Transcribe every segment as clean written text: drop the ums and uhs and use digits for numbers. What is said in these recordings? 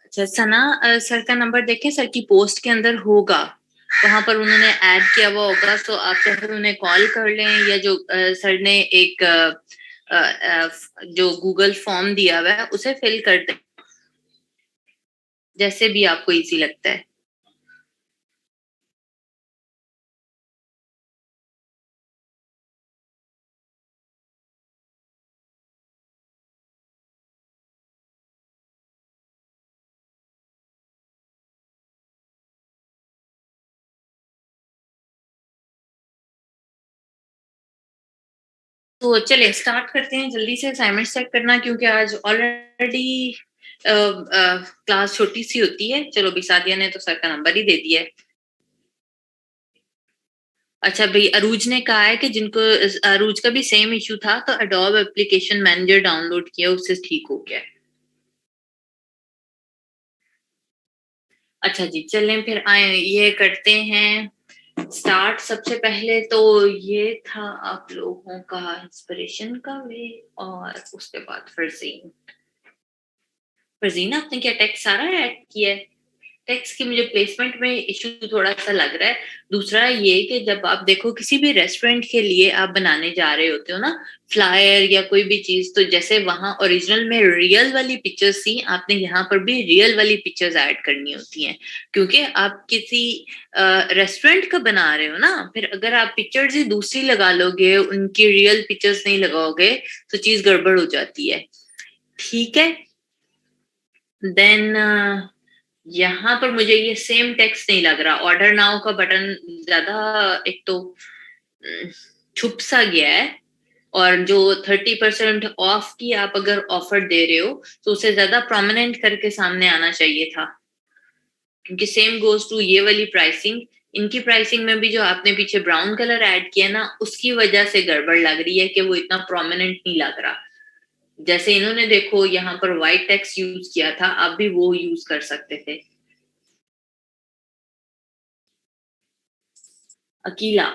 अच्छा सना, सर का नंबर देखें, सर की पोस्ट के अंदर होगा, वहां पर उन्होंने ऐड किया हुआ होगा, तो आप चाहे उन्हें कॉल कर लें या जो सर ने एक जो गूगल फॉर्म दिया हुआ है उसे फिल कर दें, जैसे भी आपको इजी लगता है। तो चलिए स्टार्ट करते हैं जल्दी से असाइनमेंट सेट करना, क्योंकि आज ऑलरेडी क्लास छोटी सी होती है। चलो भी सादिया ने तो सर का नंबर ही दे दिया है। अच्छा भाई, अरूज ने कहा है कि जिनको अरूज का भी सेम इशू था, तो अडोब एप्लीकेशन मैनेजर डाउनलोड किया, उससे ठीक हो गया है। अच्छा जी, चलें फिर आए ये करते हैं स्टार्ट। सबसे पहले तो ये था आप लोगों का इंस्पिरेशन का वे, और उसके बाद फरजीन। फरजीन, आपने क्या टेक्स्ट सारा ऐड किया है? टेक्स्ट की मुझे प्लेसमेंट में इशू थोड़ा सा लग रहा है। दूसरा ये कि जब आप देखो किसी भी रेस्टोरेंट के लिए आप बनाने जा रहे होते हो ना, फ्लायर या कोई भी चीज, तो जैसे वहां ओरिजिनल में रियल वाली पिक्चर्स थी, आपने यहाँ पर भी रियल वाली पिक्चर्स ऐड करनी होती हैं, क्योंकि आप किसी रेस्टोरेंट का बना रहे हो ना। फिर अगर आप पिक्चर्स ही दूसरी लगा लोगे, उनकी रियल पिक्चर्स नहीं लगाओगे, तो चीज गड़बड़ हो जाती है। ठीक है। देन यहाँ पर मुझे ये सेम टेक्स्ट नहीं लग रहा। ऑर्डर नाउ का बटन ज्यादा एक तो छुप सा गया है, और जो 30% ऑफ की आप अगर ऑफर दे रहे हो, तो उसे ज्यादा प्रोमिनेंट करके सामने आना चाहिए था, क्योंकि सेम गोज टू ये वाली प्राइसिंग। इनकी प्राइसिंग में भी जो आपने पीछे ब्राउन कलर ऐड किया ना, उसकी वजह से गड़बड़ लग रही है कि वो इतना प्रोमिनेंट नहीं लग रहा। जैसे इन्होंने देखो यहाँ पर व्हाइट टेक्स्ट यूज किया था, आप भी वो यूज कर सकते थे। अकीला,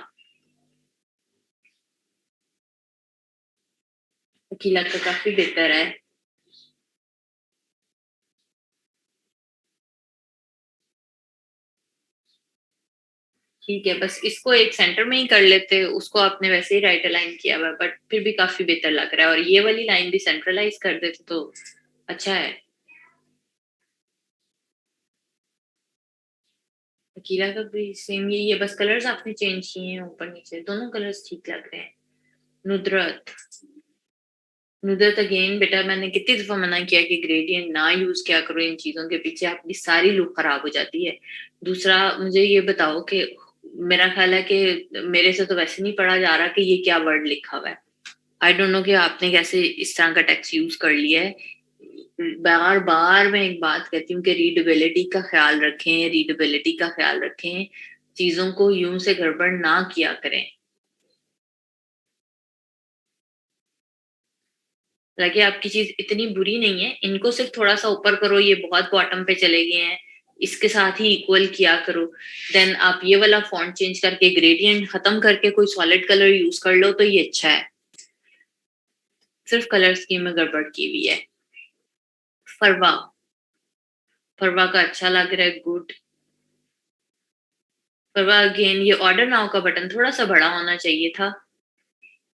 अकीला तो काफी बेहतर है। ठीक है, बस इसको एक सेंटर में ही कर लेते। उसको आपने वैसे ही राइट अलाइन किया हुआ, बट फिर भी काफी बेहतर लग रहा है। और ये वाली लाइन भी सेंट्रलाइज कर देते तो अच्छा है। अकीला का भी सेम यही है, बस कलर्स आपने चेंज किए हैं, ऊपर नीचे दोनों कलर्स ठीक लग रहे हैं। नुदरत, नुदरत अगेन बेटा, मैंने कितनी दफा मना किया कि ग्रेडियंट ना यूज क्या करो इन चीजों के पीछे, आपकी सारी लुक खराब हो जाती है। दूसरा मुझे ये बताओ कि मेरा ख्याल है कि मेरे से तो वैसे नहीं पढ़ा जा रहा कि ये क्या वर्ड लिखा हुआ है। आई डोंट नो कि आपने कैसे इस तरह का टेक्स्ट यूज कर लिया है। बार बार मैं एक बात कहती हूँ कि रीडेबिलिटी का ख्याल रखें, रीडेबिलिटी का ख्याल रखें। चीजों को यूं से गड़बड़ ना किया करें। लगे आपकी चीज इतनी बुरी नहीं है, इनको सिर्फ थोड़ा सा ऊपर करो, ये बहुत बॉटम पे चले गए हैं, इसके साथ ही इक्वल किया करो। देन आप ये वाला फॉन्ट चेंज करके ग्रेडियंट खत्म करके कोई सॉलिड कलर यूज कर लो, तो ये अच्छा है। सिर्फ कलर स्कीम में गड़बड़ की हुई है। फरवा, फरवा का अच्छा लग रहा है, गुड। फरवा अगेन, ये ऑर्डर नाउ का बटन थोड़ा सा बड़ा होना चाहिए था,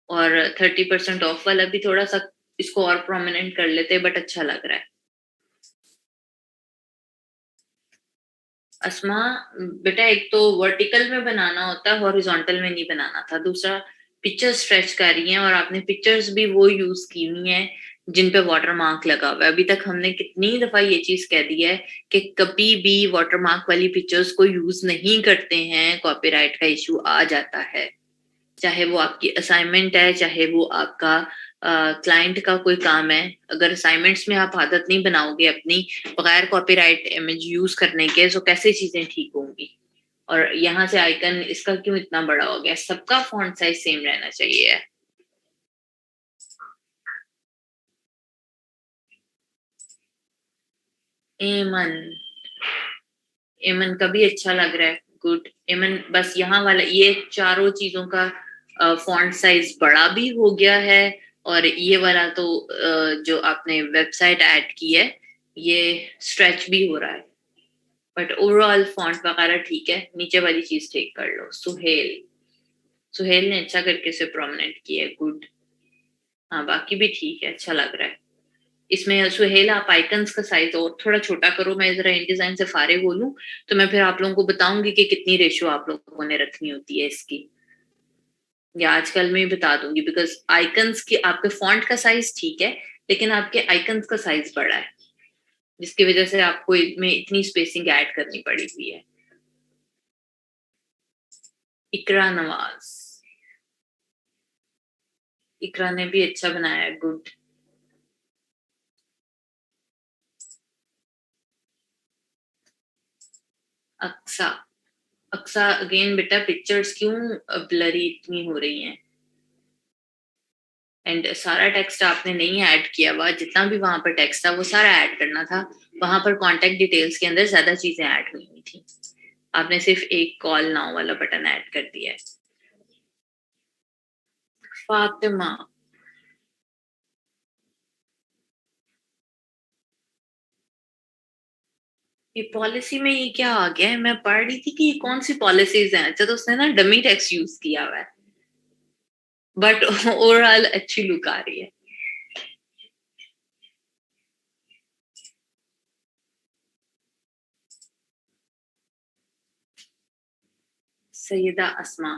और 30% ऑफ वाला भी थोड़ा सा इसको और प्रोमिनेंट कर लेते, बट अच्छा लग रहा है। अस्मा, बेटा एक तो वर्टिकल में बनाना होता है, हॉरिजॉन्टल में नहीं बनाना था। दूसरा, पिक्चर स्ट्रेच कर रही हैं, और आपने पिक्चर्स भी वो यूज की हुई हैं जिन पे वाटर मार्क लगा हुआ है। अभी तक हमने कितनी दफा ये चीज कह दी है कि कभी भी वाटर मार्क वाली पिक्चर्स को यूज नहीं करते हैं, कॉपीराइट का इशू आ जाता है। चाहे वो आपकी असाइनमेंट है, चाहे वो आपका क्लाइंट का कोई काम है। अगर असाइनमेंट्स में आप आदत नहीं बनाओगे अपनी बगैर कॉपीराइट इमेज यूज करने के, तो कैसे चीजें ठीक होंगी। और यहाँ से आइकन इसका क्यों इतना बड़ा हो गया? सबका फॉन्ट साइज सेम रहना चाहिए। एमन, एमन का भी अच्छा लग रहा है, गुड। एमन, बस यहाँ वाला ये चारों चीजों का फॉन्ट साइज बड़ा भी हो गया है। और ये वाला तो जो आपने वेबसाइट ऐड की है, ये स्ट्रेच भी हो रहा है, बट ओवरऑल फॉन्ट वगैरह ठीक है। नीचे वाली चीज ठीक कर लो। सुहेल, सुहेल ने अच्छा करके से प्रोमिनेंट किया है, गुड। हाँ बाकी भी ठीक है, अच्छा लग रहा है। इसमें सुहेल आप आइकन्स का साइज और थोड़ा छोटा करो। मैं जरा InDesign से फारिग हो लूं तो मैं फिर आप लोगों को बताऊंगी कि कितनी रेशियो आप लोगों ने रखनी होती है इसकी, या आजकल मैं बता दूंगी। बिकॉज आइकन्स की आपके फॉन्ट का साइज ठीक है, लेकिन आपके आइकन्स का साइज बड़ा है, जिसकी वजह से आपको इसमें इतनी स्पेसिंग ऐड करनी पड़ी हुई है। इकरा नवाज, इकरा ने भी अच्छा बनाया है, गुड। अक्सा, अक्सा अगेन बेटा पिक्चर्स क्यों ब्लरी इतनी हो रही हैं? एंड सारा टेक्स्ट आपने नहीं ऐड किया हुआ, जितना भी वहां पर टेक्स्ट था वो सारा ऐड करना था। वहां पर कॉन्टेक्ट डिटेल्स के अंदर ज्यादा चीजें ऐड हुई हुई थी, आपने सिर्फ एक कॉल नाउ वाला बटन ऐड कर दिया है। फातिमा, ये पॉलिसी में ये क्या आ गया है? मैं पढ़ रही थी कि ये कौन सी पॉलिसीज हैं। अच्छा तो उसने ना डमी टेक्स्ट यूज किया हुआ है, बट ओवरऑल अच्छी लुक आ रही है। सैयदा अस्मा,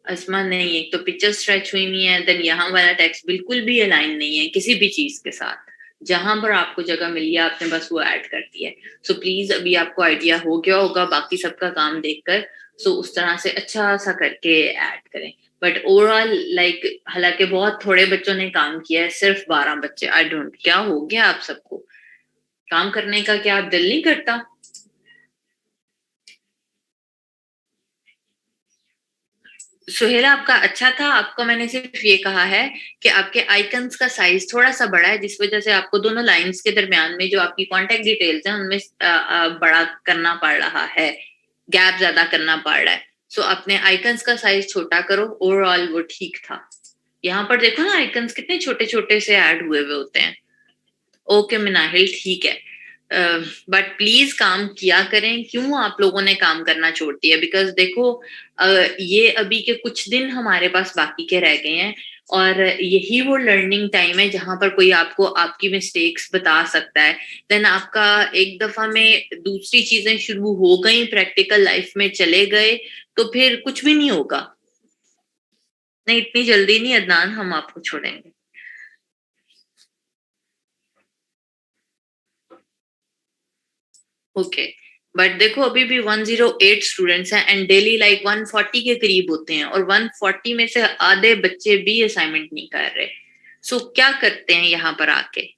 अस्मा नहीं, एक तो पिक्चर स्ट्रेच हुई हुई है, देन यहाँ वाला टेक्स्ट बिल्कुल भी अलाइन नहीं है किसी भी चीज के साथ। जहां पर आपको जगह मिली है आपने बस वो ऐड कर दिया है। सो प्लीज अभी आपको आइडिया हो गया होगा बाकी सबका काम देखकर, सो उस तरह से अच्छा सा करके ऐड करें। बट ओवरऑल लाइक हालांकि बहुत थोड़े बच्चों ने काम किया है, सिर्फ 12 बच्चे। आई डोंट, क्या हो गया आप सबको? काम करने का क्या आप दिल नहीं करता? सुहेला आपका अच्छा था, आपको मैंने सिर्फ ये कहा है कि आपके आइकन्स का साइज थोड़ा सा बड़ा है, जिस वजह से आपको दोनों लाइंस के दरमियान में जो आपकी कांटेक्ट डिटेल्स हैं उनमें बड़ा करना पड़ रहा है, गैप ज्यादा करना पड़ रहा है। सो अपने आइकन्स का साइज छोटा करो, ओवरऑल वो ठीक था। यहाँ पर देखो ना आइकन्स कितने छोटे छोटे से ऐड हुए हुए होते हैं। ओके मिनाहिल ठीक है, बट प्लीज काम किया करें। क्यों आप लोगों ने काम करना छोड़ दिया? बिकॉज देखो ये अभी के कुछ दिन हमारे पास बाकी के रह गए हैं, और यही वो लर्निंग टाइम है जहां पर कोई आपको आपकी मिस्टेक्स बता सकता है। देन आपका एक दफा में दूसरी चीजें शुरू हो गई, प्रैक्टिकल लाइफ में चले गए, तो फिर कुछ भी नहीं होगा। नहीं इतनी जल्दी नहीं अदनान, हम आपको छोड़ेंगे। ओके, बट देखो अभी भी 108 स्टूडेंट्स हैं एंड डेली लाइक 140 के करीब होते हैं, और 140 में से आधे बच्चे भी असाइनमेंट नहीं कर रहे। सो क्या करते हैं यहाँ पर आके?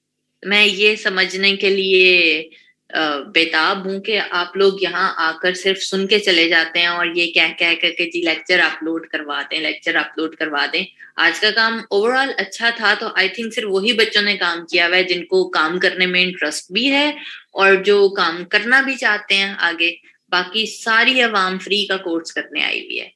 मैं ये समझने के लिए बेताब हूं कि आप लोग यहाँ आकर सिर्फ सुन के चले जाते हैं और ये कह कह करके जी लेक्चर अपलोड करवा दें, लेक्चर अपलोड करवा दें। आज का काम ओवरऑल अच्छा था, तो आई थिंक सिर्फ वही बच्चों ने काम किया हुआ है जिनको काम करने में इंटरेस्ट भी है और जो काम करना भी चाहते हैं आगे। बाकी सारी अवाम फ्री का कोर्स करने आई हुई है।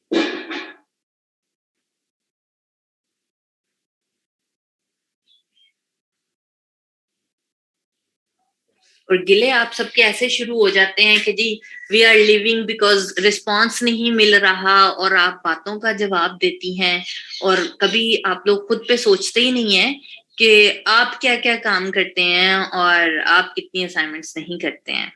और गिले आप सबके ऐसे शुरू हो जाते हैं कि जी we are living because response नहीं मिल रहा, और आप बातों का जवाब देती हैं, और कभी आप लोग खुद पे सोचते ही नहीं है कि आप क्या क्या काम करते हैं और आप कितनी असाइनमेंट्स नहीं करते हैं।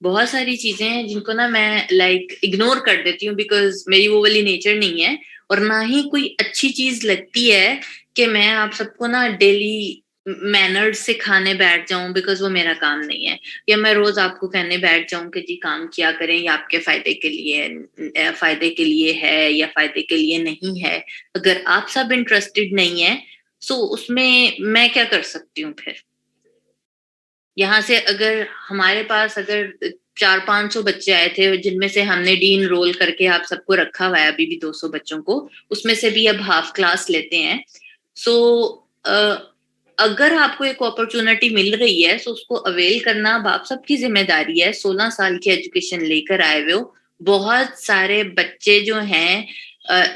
बहुत सारी चीजें हैं जिनको ना मैं लाइक इग्नोर कर देती हूँ, बिकॉज मेरी वो वाली नेचर नहीं है, और ना ही कोई अच्छी चीज लगती है कि मैं आप सबको ना डेली मैनर्स सिखाने बैठ जाऊं, बिकॉज वो मेरा काम नहीं है। या मैं रोज आपको कहने बैठ जाऊं कि जी काम किया करें, या आपके फायदे के लिए फायदे के लिए है या फायदे के लिए नहीं है। अगर आप सब इंटरेस्टेड नहीं है सो उसमें मैं क्या कर सकती हूँ फिर? यहाँ से अगर हमारे पास अगर 400-500 बच्चे आए थे जिनमें से हमने डी इनरोल करके आप सबको रखा हुआ है अभी भी 200 बच्चों को, उसमें से भी अब हाफ क्लास लेते हैं। सो अगर आपको एक अपॉर्चुनिटी मिल रही है तो उसको अवेल करना अब आप सबकी जिम्मेदारी है। 16 साल की एजुकेशन लेकर आए हुए हो, बहुत सारे बच्चे जो हैं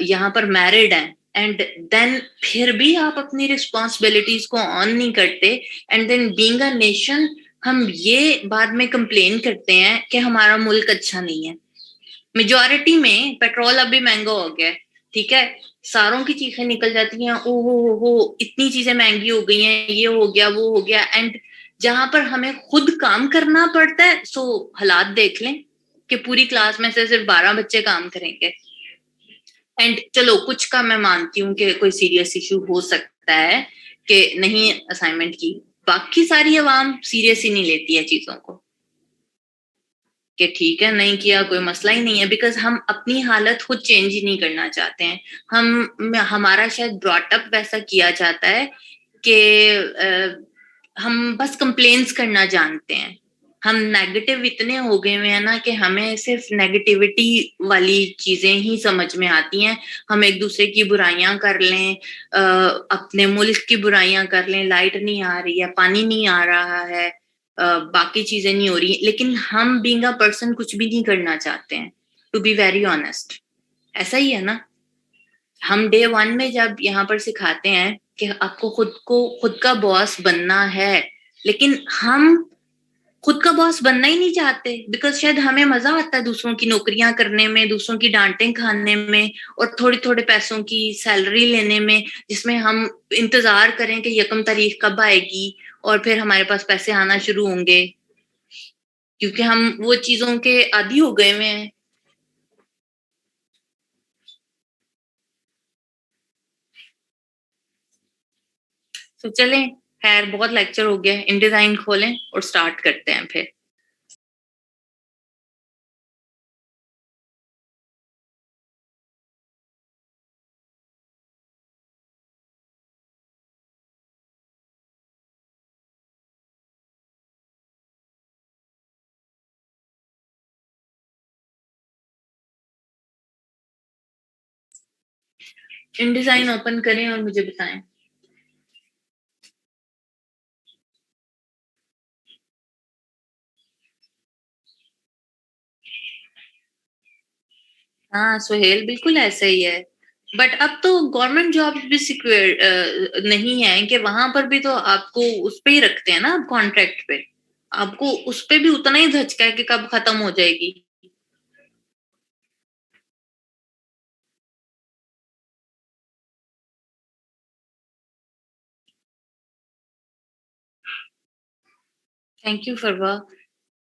यहाँ पर मैरिड हैं, एंड देन फिर भी आप अपनी रिस्पॉन्सिबिलिटीज को ऑन नहीं करते, and then being a nation हम ये बाद में कंप्लेन करते हैं कि हमारा मुल्क अच्छा नहीं है। मेजोरिटी में पेट्रोल अभी महंगा हो गया है, ठीक है, सारों की चीखें निकल जाती हैं, ओ हो इतनी चीजें महंगी हो गई हैं, ये हो गया वो हो गया, एंड जहां पर हमें खुद काम करना पड़ता है, सो हालात देख लें कि पूरी क्लास में से सिर्फ 12 बच्चे काम करेंगे। एंड चलो कुछ का मैं मानती हूँ कि कोई सीरियस इशू हो सकता है कि नहीं असाइनमेंट की, बाकी सारी आवाम सीरियस ही नहीं लेती है चीजों को कि ठीक है नहीं किया कोई मसला ही नहीं है, बिकॉज हम अपनी हालत खुद चेंज ही नहीं करना चाहते हैं। हमारा शायद ब्रॉटअप वैसा किया जाता है कि हम बस कंप्लेन्स करना जानते हैं। हम नेगेटिव इतने हो गए हुए हैं ना कि हमें सिर्फ नेगेटिविटी वाली चीजें ही समझ में आती हैं। हम एक दूसरे की बुराइयां कर लें, अपने मुल्क की बुराइयां कर लें, लाइट नहीं आ रही है, पानी नहीं आ रहा है, बाकी चीजें नहीं हो रही, लेकिन हम बीइंग अ पर्सन कुछ भी नहीं करना चाहते हैं, टू बी वेरी ऑनेस्ट। ऐसा ही है ना। हम डे वन में जब यहाँ पर सिखाते हैं कि आपको खुद का बॉस बनना है, लेकिन हम खुद का बॉस बनना ही नहीं चाहते, बिकॉज शायद हमें मजा आता है दूसरों की नौकरियां करने में, दूसरों की डांटें खाने में, और थोड़े थोड़े पैसों की सैलरी लेने में, जिसमें हम इंतजार करें कि यकम तारीख कब आएगी और फिर हमारे पास पैसे आना शुरू होंगे, क्योंकि हम वो चीजों के आदी हो गए हुए हैं। तो चलें, खैर बहुत लेक्चर हो गया, इन डिजाइन खोलें और स्टार्ट करते हैं फिर। इन डिजाइन ओपन करें और मुझे बताएं। हाँ सुहेल, बिल्कुल ऐसा ही है। बट अब तो गवर्नमेंट जॉब भी सिक्योर नहीं है कि वहां पर भी तो आपको उस पे ही रखते हैं ना, आप कॉन्ट्रैक्ट पे, आपको उस पे भी उतना ही धचका है कि कब खत्म हो जाएगी। Thank you Farwa,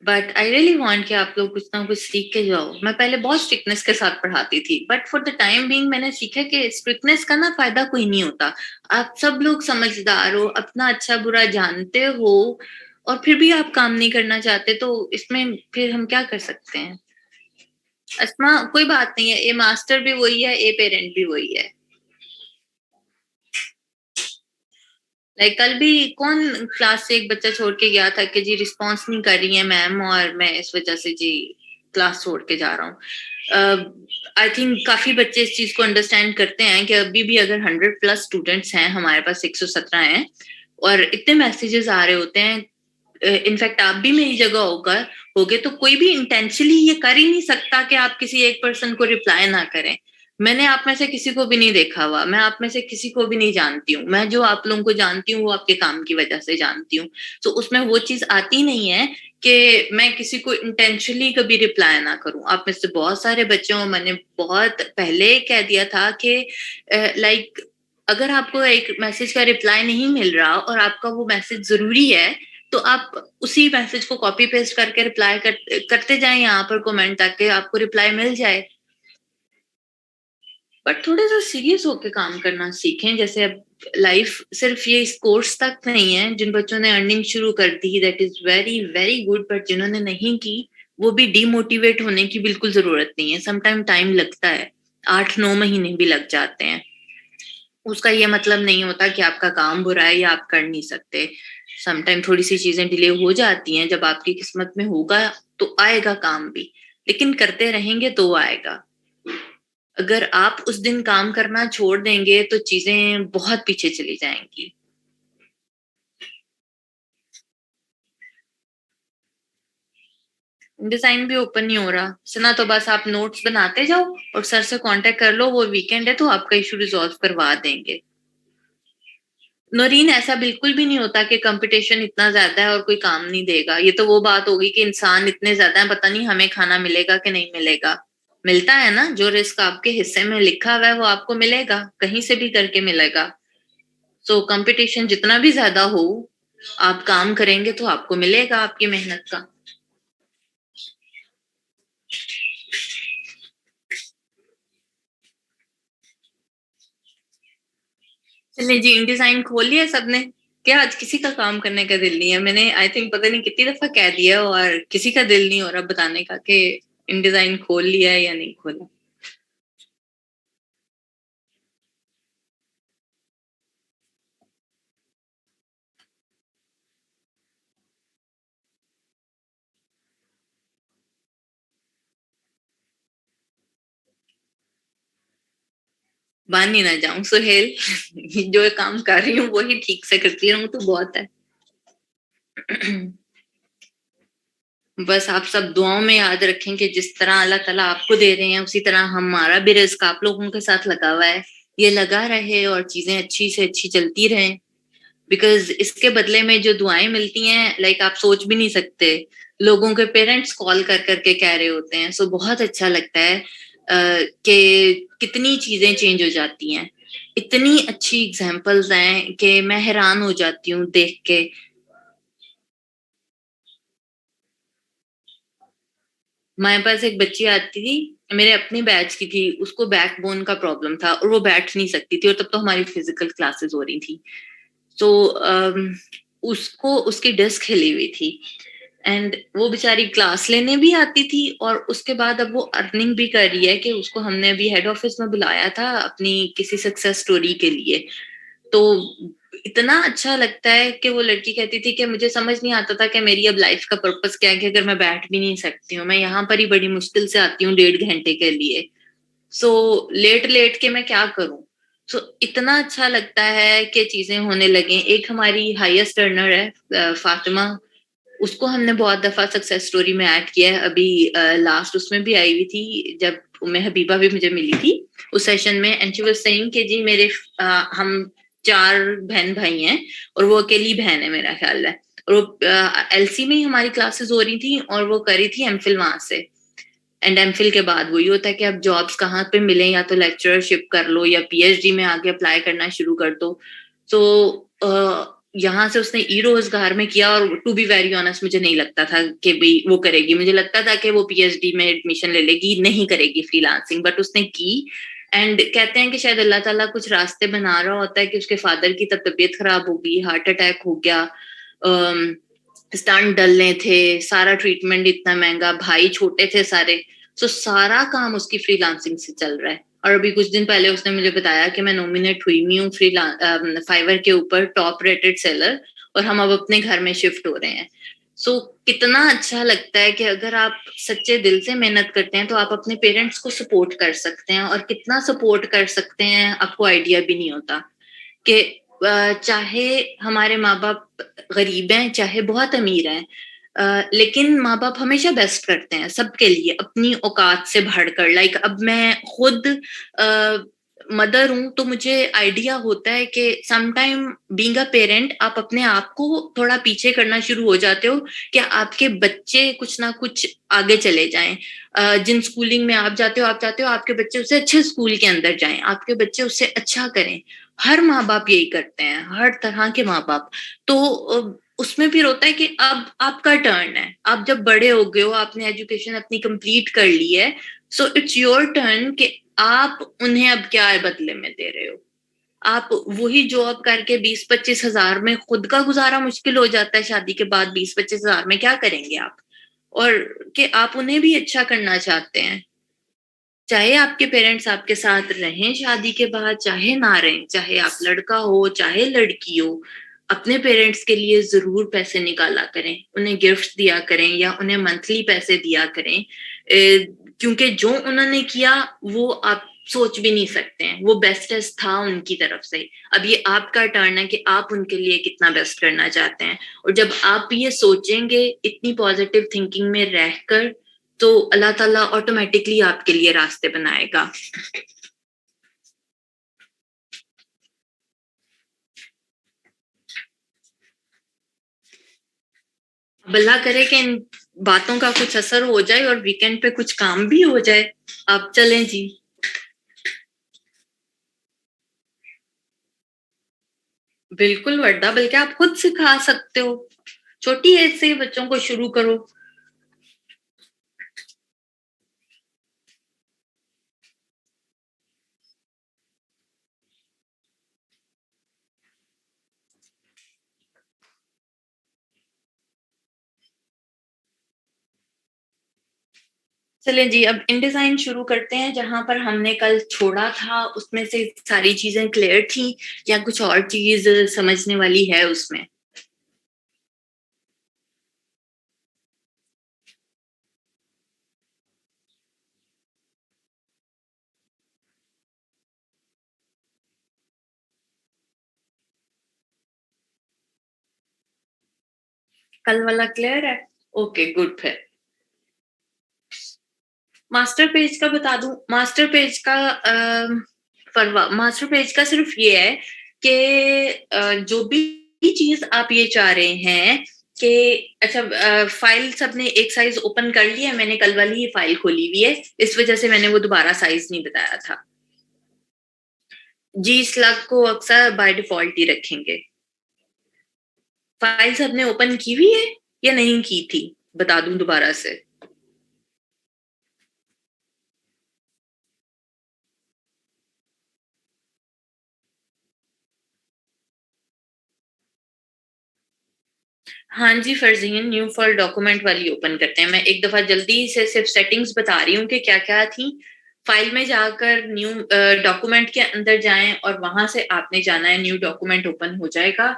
but I really want कि आप लोग कुछ ना कुछ सीख के जाओ। मैं पहले बहुत स्ट्रिक्टनेस के साथ पढ़ाती थी, but for the time being मैंने सीखा कि स्ट्रिक्टनेस का ना फायदा कोई नहीं होता। आप सब लोग समझदार हो, अपना अच्छा बुरा जानते हो, और फिर भी आप काम नहीं करना चाहते, तो इसमें फिर हम क्या कर सकते हैं। अस्मा कोई बात नहीं है, ए मास्टर भी वही है, ए पेरेंट भी वही है। लाइक कल भी कौन क्लास से एक बच्चा छोड़ के गया था कि जी रिस्पॉन्स नहीं कर रही है मैम, और मैं इस वजह से जी क्लास छोड़ के जा रहा हूँ। आई थिंक काफी बच्चे इस चीज को अंडरस्टैंड करते हैं कि अभी भी अगर 100+ स्टूडेंट्स हैं, हमारे पास 117 हैं, और इतने मैसेजेस आ रहे होते हैं, इनफैक्ट आप भी मेरी जगह होगे तो कोई भी इंटेंशनली ये कर ही नहीं सकता कि आप किसी एक पर्सन को रिप्लाई ना करें। मैंने आप में से किसी को भी नहीं देखा हुआ, मैं आप में से किसी को भी नहीं जानती हूँ, मैं जो आप लोगों को जानती हूँ वो आपके काम की वजह से जानती हूँ। तो उसमें वो चीज आती नहीं है कि मैं किसी को इंटेंशनली कभी रिप्लाई ना करूं। आप में से बहुत सारे बच्चों, मैंने बहुत पहले कह दिया था कि लाइक अगर आपको एक मैसेज का रिप्लाई नहीं मिल रहा और आपका वो मैसेज जरूरी है, तो आप उसी मैसेज को कॉपी पेस्ट करके करते जाएं यहाँ पर कमेंट, ताकि आपको रिप्लाई मिल जाए। बट थोड़ा सा सीरियस होके काम करना सीखें। जैसे अब लाइफ सिर्फ ये इस कोर्स तक नहीं है। जिन बच्चों ने अर्निंग शुरू कर दी that is very very good, but जिन्होंने नहीं की वो भी डीमोटिवेट होने की बिल्कुल जरूरत नहीं है। समटाइम टाइम लगता है, 8-9 महीने भी लग जाते हैं। उसका ये मतलब नहीं होता कि आपका काम बुरा है या आप कर नहीं सकते। समटाइम थोड़ी सी चीजें डिले हो जाती हैं, जब आपकी किस्मत में होगा तो आएगा काम भी, लेकिन करते रहेंगे तो वो आएगा। अगर आप उस दिन काम करना छोड़ देंगे तो चीजें बहुत पीछे चली जाएंगी। डिजाइन भी ओपन नहीं हो रहा। सुना तो बस आप नोट्स बनाते जाओ और सर से कांटेक्ट कर लो, वो वीकेंड है तो आपका इशू रिजॉल्व करवा देंगे। नौरीन, ऐसा बिल्कुल भी नहीं होता कि कंपटीशन इतना ज्यादा है और कोई काम नहीं देगा। ये तो वो बात होगी कि इंसान इतने ज्यादा है, पता नहीं हमें खाना मिलेगा कि नहीं मिलेगा। मिलता है ना, जो रिस्क आपके हिस्से में लिखा हुआ है वो आपको मिलेगा, कहीं से भी करके मिलेगा। सो कंपटीशन जितना भी ज्यादा हो, आप काम करेंगे तो आपको मिलेगा आपकी मेहनत का। चलिए जी, इंडिजाइन खोल लिया सबने? क्या आज किसी का काम करने का दिल नहीं है? मैंने आई थिंक पता नहीं कितनी दफा कह दिया और किसी का दिल नहीं हो रहा बताने का कि इंडिजाइन खोल लिया है या नहीं खोला। मान ही ना जाऊं सुहेल। जो काम कर रही हूँ वही ठीक से करती रहूं तो बहुत है। बस आप सब दुआओं में याद रखें कि जिस तरह अल्लाह ताला आपको दे रहे हैं उसी तरह हमारा भी रिस्क आप लोगों के साथ लगा हुआ है। ये लगा रहे और चीजें अच्छी से अच्छी चलती रहें। बिकॉज इसके बदले में जो दुआएं मिलती हैं, लाइक आप सोच भी नहीं सकते। लोगों के पेरेंट्स कॉल कर करके कह रहे होते हैं, सो बहुत अच्छा लगता है कि कितनी चीजें चेंज हो जाती हैं। इतनी अच्छी एग्जांपल्स हैं कि मैं हैरान हो जाती हूँ देख के। हमारे पास एक बच्ची आती थी, मेरे अपने बैच की थी, उसको बैकबोन का प्रॉब्लम था और वो बैठ नहीं सकती थी, और तब तो हमारी फिजिकल क्लासेस हो रही थी। तो उसको उसकी डिस्क हिली हुई थी। एंड वो बेचारी क्लास लेने भी आती थी और उसके बाद अब वो अर्निंग भी कर रही है कि उसको हमने अभी हेड ऑफिस में बुलाया था अपनी किसी सक्सेस स्टोरी के लिए। तो इतना अच्छा लगता है कि वो लड़की कहती थी कि मुझे समझ नहीं आता था कि मेरी अब लाइफ का पर्पस क्या है, कि अगर मैं बैठ भी नहीं सकती हूँ, मैं यहाँ पर ही बड़ी मुश्किल से आती हूँ 1.5 घंटे के लिए। सो लेट लेट के मैं क्या करूं। सो इतना अच्छा लगता है कि चीजें होने लगे। एक हमारी हाईएस्ट अर्नर है फातिमा, उसको हमने बहुत दफा सक्सेस स्टोरी में ऐड किया है। अभी लास्ट उसमें भी आई हुई थी जब उम्मे हबीबा भी मुझे मिली थी उस सेशन में। एंड शी वाज सेइंग कि जी मेरे हम 4 बहन भाई हैं और वो अकेली बहन है मेरा ख्याल है। और वो एलसी में ही हमारी क्लासेस हो रही थी और वो करी थी एमफिल वहां से। एंड एमफिल के बाद वही होता है कि अब जॉब्स कहाँ पे मिले, या तो लेक्चरशिप कर लो या पीएचडी में आगे अप्लाई करना शुरू कर दो। तो यहाँ से उसने ई रोजगार में किया, और टू बी वेरी ऑनेस्ट मुझे नहीं लगता था कि भाई वो करेगी। मुझे लगता था कि वो पीएचडी में एडमिशन ले लेगी, नहीं करेगी फ्रीलांसिंग, बट उसने की। एंड कहते हैं कि शायद अल्लाह ताला कुछ रास्ते बना रहा होता है कि उसके फादर की तब तबीयत खराब हो गई, हार्ट अटैक हो गया, स्टंट डलने थे, सारा ट्रीटमेंट इतना महंगा, भाई छोटे थे सारे। सो सारा काम उसकी फ्रीलांसिंग से चल रहा है। और अभी कुछ दिन पहले उसने मुझे बताया कि मैं नॉमिनेट हुई हुई हूँ फ्री फाइवर के ऊपर टॉप रेटेड सेलर, और हम अब अपने घर में शिफ्ट हो रहे हैं। सो कितना अच्छा लगता है कि अगर आप सच्चे दिल से मेहनत करते हैं तो आप अपने पेरेंट्स को सपोर्ट कर सकते हैं, और कितना सपोर्ट कर सकते हैं आपको आइडिया भी नहीं होता। कि चाहे हमारे माँ बाप गरीब हैं चाहे बहुत अमीर हैं, लेकिन माँ बाप हमेशा बेस्ट करते हैं सबके लिए अपनी औकात से बढ़कर। लाइक अब मैं खुद मदर हूं तो मुझे आइडिया होता है कि some time being a parent आप अपने आप को थोड़ा पीछे करना शुरू हो जाते हो कि आपके बच्चे कुछ ना कुछ आगे चले जाएं। जिन स्कूलिंग में आप जाते हो, आप चाहते हो आपके बच्चे उससे अच्छे स्कूल के अंदर जाएं, आपके बच्चे उससे अच्छा करें। हर माँ बाप यही करते हैं, हर तरह के माँ बाप। तो उसमें फिर होता है कि अब आपका टर्न है, आप जब बड़े हो गए हो, आपने एजुकेशन अपनी कंप्लीट कर ली है, सो इट्स योर टर्न कि आप उन्हें अब क्या है बदले में दे रहे हो। आप वही जॉब करके 20-25 हजार में खुद का गुजारा मुश्किल हो जाता है, शादी के बाद 20-25 हजार में क्या करेंगे आप। और कि आप उन्हें भी अच्छा करना चाहते हैं, चाहे आपके पेरेंट्स आपके साथ रहें शादी के बाद चाहे ना रहें, चाहे आप लड़का हो चाहे लड़की हो, अपने पेरेंट्स के लिए जरूर पैसे निकाला करें, उन्हें गिफ्ट दिया करें या उन्हें मंथली पैसे दिया करें। क्योंकि जो उन्होंने किया वो आप सोच भी नहीं सकते हैं, वो बेस्टेस्ट था उनकी तरफ से। अब ये आपका टर्न है कि आप उनके लिए कितना बेस्ट करना चाहते हैं। और जब आप ये सोचेंगे इतनी पॉजिटिव थिंकिंग में रहकर, तो अल्लाह ताला ऑटोमेटिकली आपके लिए रास्ते बनाएगा। अब अल्लाह करे कि इन बातों का कुछ असर हो जाए और वीकेंड पे कुछ काम भी हो जाए। आप चलें जी। बिल्कुल वर्दा, बल्कि आप खुद सिखा सकते हो, छोटी एज से ही बच्चों को शुरू करो। चलें जी, अब इनडिज़ाइन शुरू करते हैं। जहाँ पर हमने कल छोड़ा था उसमें से सारी चीजें क्लियर थी या कुछ और चीज समझने वाली है उसमें? कल वाला क्लियर है? Okay good. फिर मास्टर पेज का बता दूं। मास्टर पेज का फरवा मास्टर पेज का सिर्फ ये है कि जो भी चीज आप ये चाह रहे हैं कि अच्छा, फाइल सबने एक साइज ओपन कर लिया है। मैंने कल वाली ही फाइल खोली हुई है, इस वजह से मैंने वो दोबारा साइज नहीं बताया था। जी, स्लग को अक्सर बाय डिफॉल्ट ही रखेंगे। फाइल सबने ओपन की हुई है या नहीं की थी, बता दूं दोबारा से? हाँ जी फरजीन, न्यू फाइल डॉक्यूमेंट वाली ओपन करते हैं। मैं एक दफा जल्दी से सिर्फ सेटिंग्स बता रही हूँ कि क्या क्या थी। फाइल में जाकर न्यू डॉक्यूमेंट के अंदर जाएं और वहां से आपने जाना है, न्यू डॉक्यूमेंट ओपन हो जाएगा।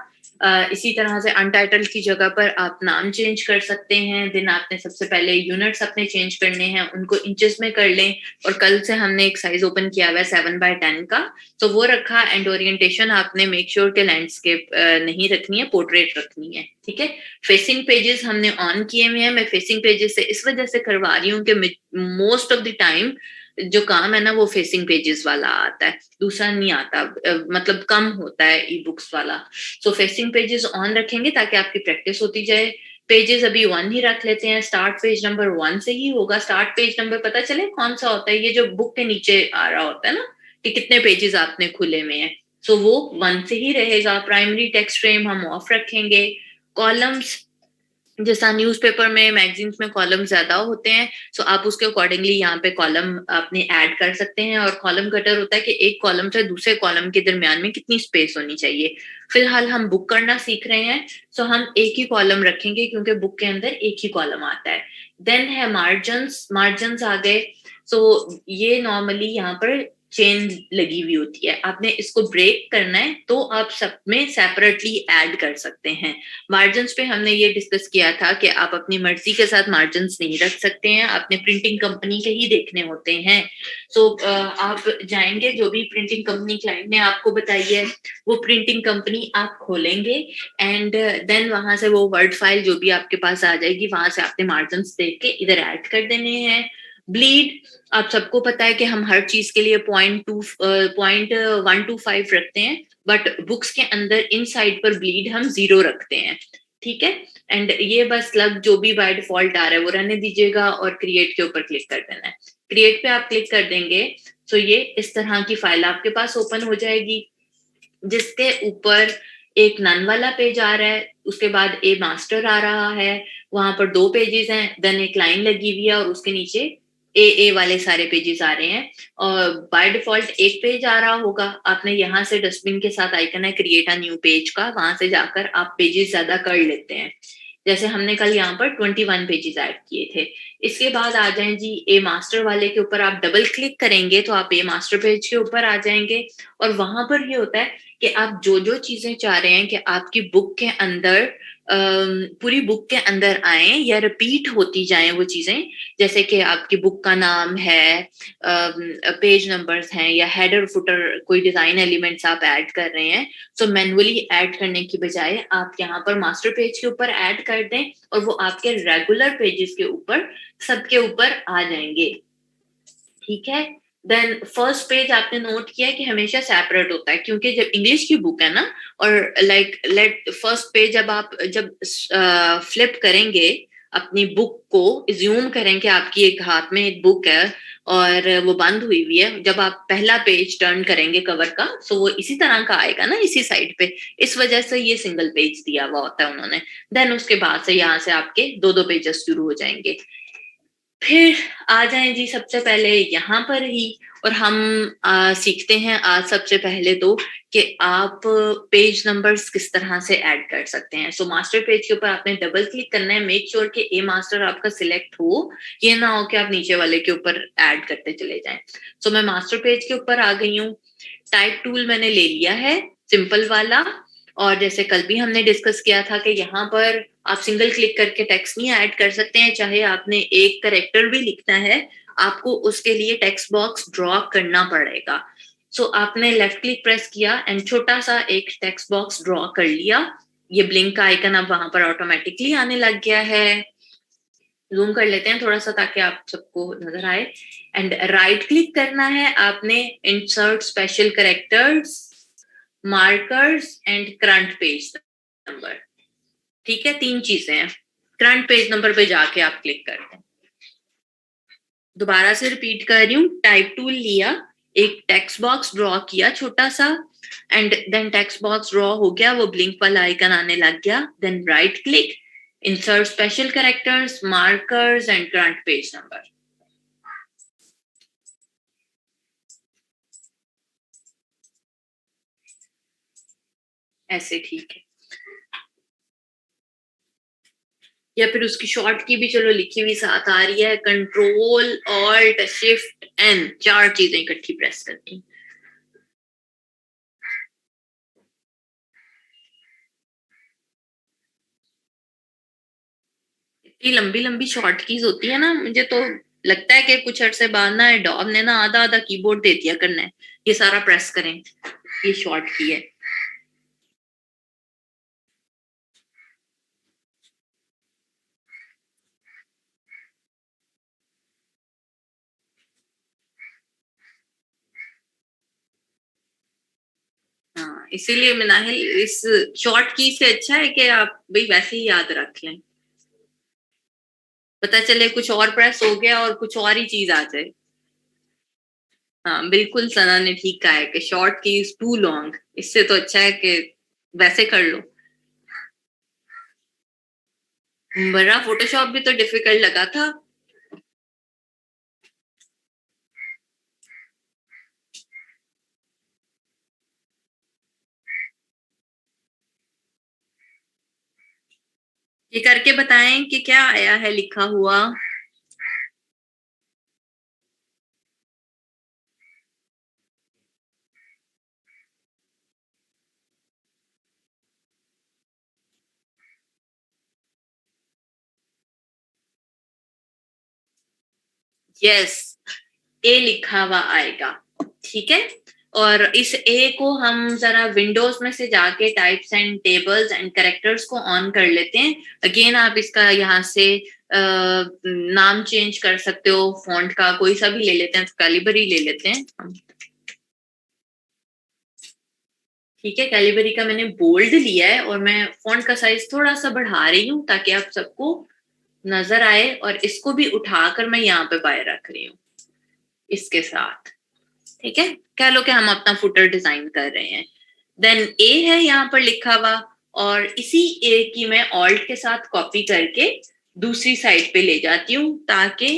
इसी तरह से अनटाइटल की जगह पर आप नाम चेंज कर सकते हैं। दिन आपने सबसे पहले यूनिट्स अपने चेंज करने हैं, उनको इंचेस में कर लें। और कल से हमने एक साइज ओपन किया हुआ है 7x10 का, तो वो रखा। एंड ओरिएंटेशन आपने मेक श्योर के लैंडस्केप नहीं रखनी है, पोर्ट्रेट रखनी है, ठीक है। फेसिंग पेजेस हमने ऑन किए हुए हैं। मैं फेसिंग पेजेस से इस वजह से करवा रही हूँ कि मोस्ट ऑफ द टाइम जो काम है ना वो फेसिंग पेजेस वाला आता है, दूसरा नहीं आता। मतलब कम होता है ई बुक्स वाला। सो फेसिंग पेजेस ऑन रखेंगे ताकि आपकी प्रैक्टिस होती जाए। पेजेस अभी 1 ही रख लेते हैं, स्टार्ट पेज नंबर 1 से ही होगा। स्टार्ट पेज नंबर पता चले कौन सा होता है, ये जो बुक के नीचे आ रहा होता है ना कि कितने पेजेस आपने खुले में है, सो वो 1 से ही रहेगा। प्राइमरी टेक्स्ट फ्रेम हम ऑफ रखेंगे। कॉलम्स, जैसा न्यूज़पेपर में मैगजीन्स में कॉलम ज्यादा होते हैं, सो आप उसके अकॉर्डिंगली यहाँ पे कॉलम अपने ऐड कर सकते हैं। और कॉलम कटर होता है कि एक कॉलम से दूसरे कॉलम के दरमियान में कितनी स्पेस होनी चाहिए। फिलहाल हम बुक करना सीख रहे हैं, सो हम एक ही कॉलम रखेंगे क्योंकि बुक के अंदर एक ही कॉलम आता है। देन है मार्जिन्स। मार्जिन्स आ गए। सो ये नॉर्मली यहाँ पर चेन लगी हुई होती है, आपने इसको ब्रेक करना है तो आप सब में सेपरेटली ऐड कर सकते हैं। मार्जिन्स पे हमने ये डिस्कस किया था कि आप अपनी मर्जी के साथ मार्जिन्स नहीं रख सकते हैं, आपने प्रिंटिंग कंपनी के ही देखने होते हैं। सो आप जाएंगे, जो भी प्रिंटिंग कंपनी क्लाइंट ने आपको बताई है वो प्रिंटिंग कंपनी आप खोलेंगे। एंड देन वहां से वो वर्ड फाइल जो भी आपके पास आ जाएगी, वहां से आपने मार्जिन्स देख के इधर ऐड कर देने हैं। ब्लीड, आप सबको पता है कि हम हर चीज के लिए 0.125 रखते हैं, बट बुक्स के अंदर इन साइड पर ब्लीड हम 0 रखते हैं, ठीक है। एंड ये बस लग जो भी बाय डिफॉल्ट आ रहा है वो रहने दीजिएगा और क्रिएट के ऊपर क्लिक कर देना है। क्रिएट पे आप क्लिक कर देंगे तो ये इस तरह की फाइल आपके पास ओपन हो जाएगी, जिसके ऊपर एक नन वाला पेज आ रहा है, उसके बाद ए मास्टर आ रहा है, वहां पर 2 पेजेस हैं, देन एक लाइन लगी हुई है और उसके नीचे ए वाले सारे पेजेस आ रहे हैं। और बाय डिफॉल्ट एक पेज आ रहा होगा, आपने यहाँ से डस्टबिन के साथ आइकन है क्रिएट अ न्यू पेज का, वहां से जाकर आप पेजेस ज्यादा कर लेते हैं। जैसे हमने कल यहाँ पर 21 पेजेस ऐड किए थे। इसके बाद आ जाएं जी ए मास्टर वाले के ऊपर, आप डबल क्लिक करेंगे तो आप ए मास्टर पेज के ऊपर आ जाएंगे। और वहां पर ये होता है कि आप जो जो चीजें चाह रहे हैं कि आपकी बुक के अंदर पूरी बुक के अंदर आए या रिपीट होती जाएं वो चीजें, जैसे कि आपकी बुक का नाम है, पेज नंबर्स हैं या हेडर फुटर कोई डिजाइन एलिमेंट्स आप ऐड कर रहे हैं, तो मैन्युअली ऐड करने की बजाय आप यहाँ पर मास्टर पेज के ऊपर ऐड कर दें और वो आपके रेगुलर पेजेस के ऊपर सबके ऊपर आ जाएंगे। ठीक है। देन फर्स्ट पेज आपने नोट किया कि हमेशा सेपरेट होता है, क्योंकि जब इंग्लिश की बुक है ना, और लाइक लेट फर्स्ट पेज जब फ्लिप करेंगे अपनी बुक को, ज्यूम करें कि आपकी एक हाथ में एक बुक है और वो बंद हुई हुई है, जब आप पहला पेज टर्न करेंगे कवर का, तो वो इसी तरह का आएगा ना, इसी साइड पे। इस वजह से ये सिंगल पेज दिया हुआ होता है उन्होंने। देन उसके बाद से यहाँ से आपके दो दो पेजेस शुरू हो जाएंगे। फिर आ जाएं जी सबसे पहले यहाँ पर ही, और हम सीखते हैं आज सबसे पहले तो कि आप पेज नंबर्स किस तरह से ऐड कर सकते हैं। सो मास्टर पेज के ऊपर आपने डबल क्लिक करना है, मेक श्योर कि ए मास्टर आपका सिलेक्ट हो, ये ना हो कि आप नीचे वाले के ऊपर ऐड करते चले जाएं। सो मैं मास्टर पेज के ऊपर आ गई हूँ। टाइप टूल मैंने ले लिया है, सिंपल वाला। और जैसे कल भी हमने डिस्कस किया था कि यहाँ पर आप सिंगल क्लिक करके टेक्स्ट नहीं ऐड कर सकते हैं, चाहे आपने एक करेक्टर भी लिखना है आपको उसके लिए टेक्स्ट बॉक्स ड्रॉ करना पड़ेगा। सो आपने लेफ्ट क्लिक प्रेस किया एंड छोटा सा एक टेक्स्ट बॉक्स ड्रॉ कर लिया। ये ब्लिंक का आइकन अब वहां पर ऑटोमेटिकली आने लग गया है। जूम कर लेते हैं थोड़ा सा ताकि आप सबको नजर आए। एंड राइट क्लिक करना है आपने, insert special characters, markers and current page number. ठीक है, तीन चीजें हैं। करंट पेज नंबर पे जाके आप क्लिक करते हैं। दोबारा से रिपीट कर रही हूँ, टाइप टूल लिया, एक टेक्स्ट बॉक्स ड्रॉ किया छोटा सा, and then text box draw हो गया, वो ब्लिंक वाला आइकन आने लग गया। Then right click, insert special characters, markers and current page number. ऐसे ठीक है। या फिर उसकी शॉर्ट की भी चलो लिखी हुई साथ आ रही है, कंट्रोल ऑल्ट शिफ्ट एन, चार चीजें इकट्ठी प्रेस करके। इतनी लंबी लंबी शॉर्ट कीज होती है ना, मुझे तो लगता है कि कुछ अरसे बाद ना एडोब ने ना आधा आधा कीबोर्ड दे दिया करना है, ये सारा प्रेस करें, ये शॉर्ट की है। हाँ, इसीलिए मिनाहिल इस शॉर्ट की से अच्छा है कि आप भाई वैसे ही याद रख लें, पता चले कुछ और प्रेस हो गया और कुछ और ही चीज आ जाए। हाँ बिल्कुल, सना ने ठीक कहा है कि शॉर्ट की इज टू लॉन्ग, इससे तो अच्छा है कि वैसे कर लो। बड़ा फोटोशॉप भी तो डिफिकल्ट लगा था। ये करके बताएं कि क्या आया है लिखा हुआ। यस, ए लिखा हुआ आएगा। ठीक है, और इस ए को हम जरा विंडोज में से जाके types and tables and characters को ऑन कर लेते हैं। अगेन आप इसका यहाँ से नाम चेंज कर सकते हो, फॉन्ट का कोई सा भी ले लेते हैं, तो कैलिबरी ले लेते हैं हम। ठीक है, कैलिबरी का मैंने बोल्ड लिया है और मैं फॉन्ट का साइज थोड़ा सा बढ़ा रही हूँ ताकि आप सबको नजर आए, और इसको भी उठाकर मैं यहाँ पे बाहर रख रही हूँ इसके साथ। ठीक है, कह लो कि हम अपना फुटर डिजाइन कर रहे हैं। देन ए है यहाँ पर लिखा हुआ, और इसी ए की मैं ऑल्ट के साथ कॉपी करके दूसरी साइड पे ले जाती हूँ ताकि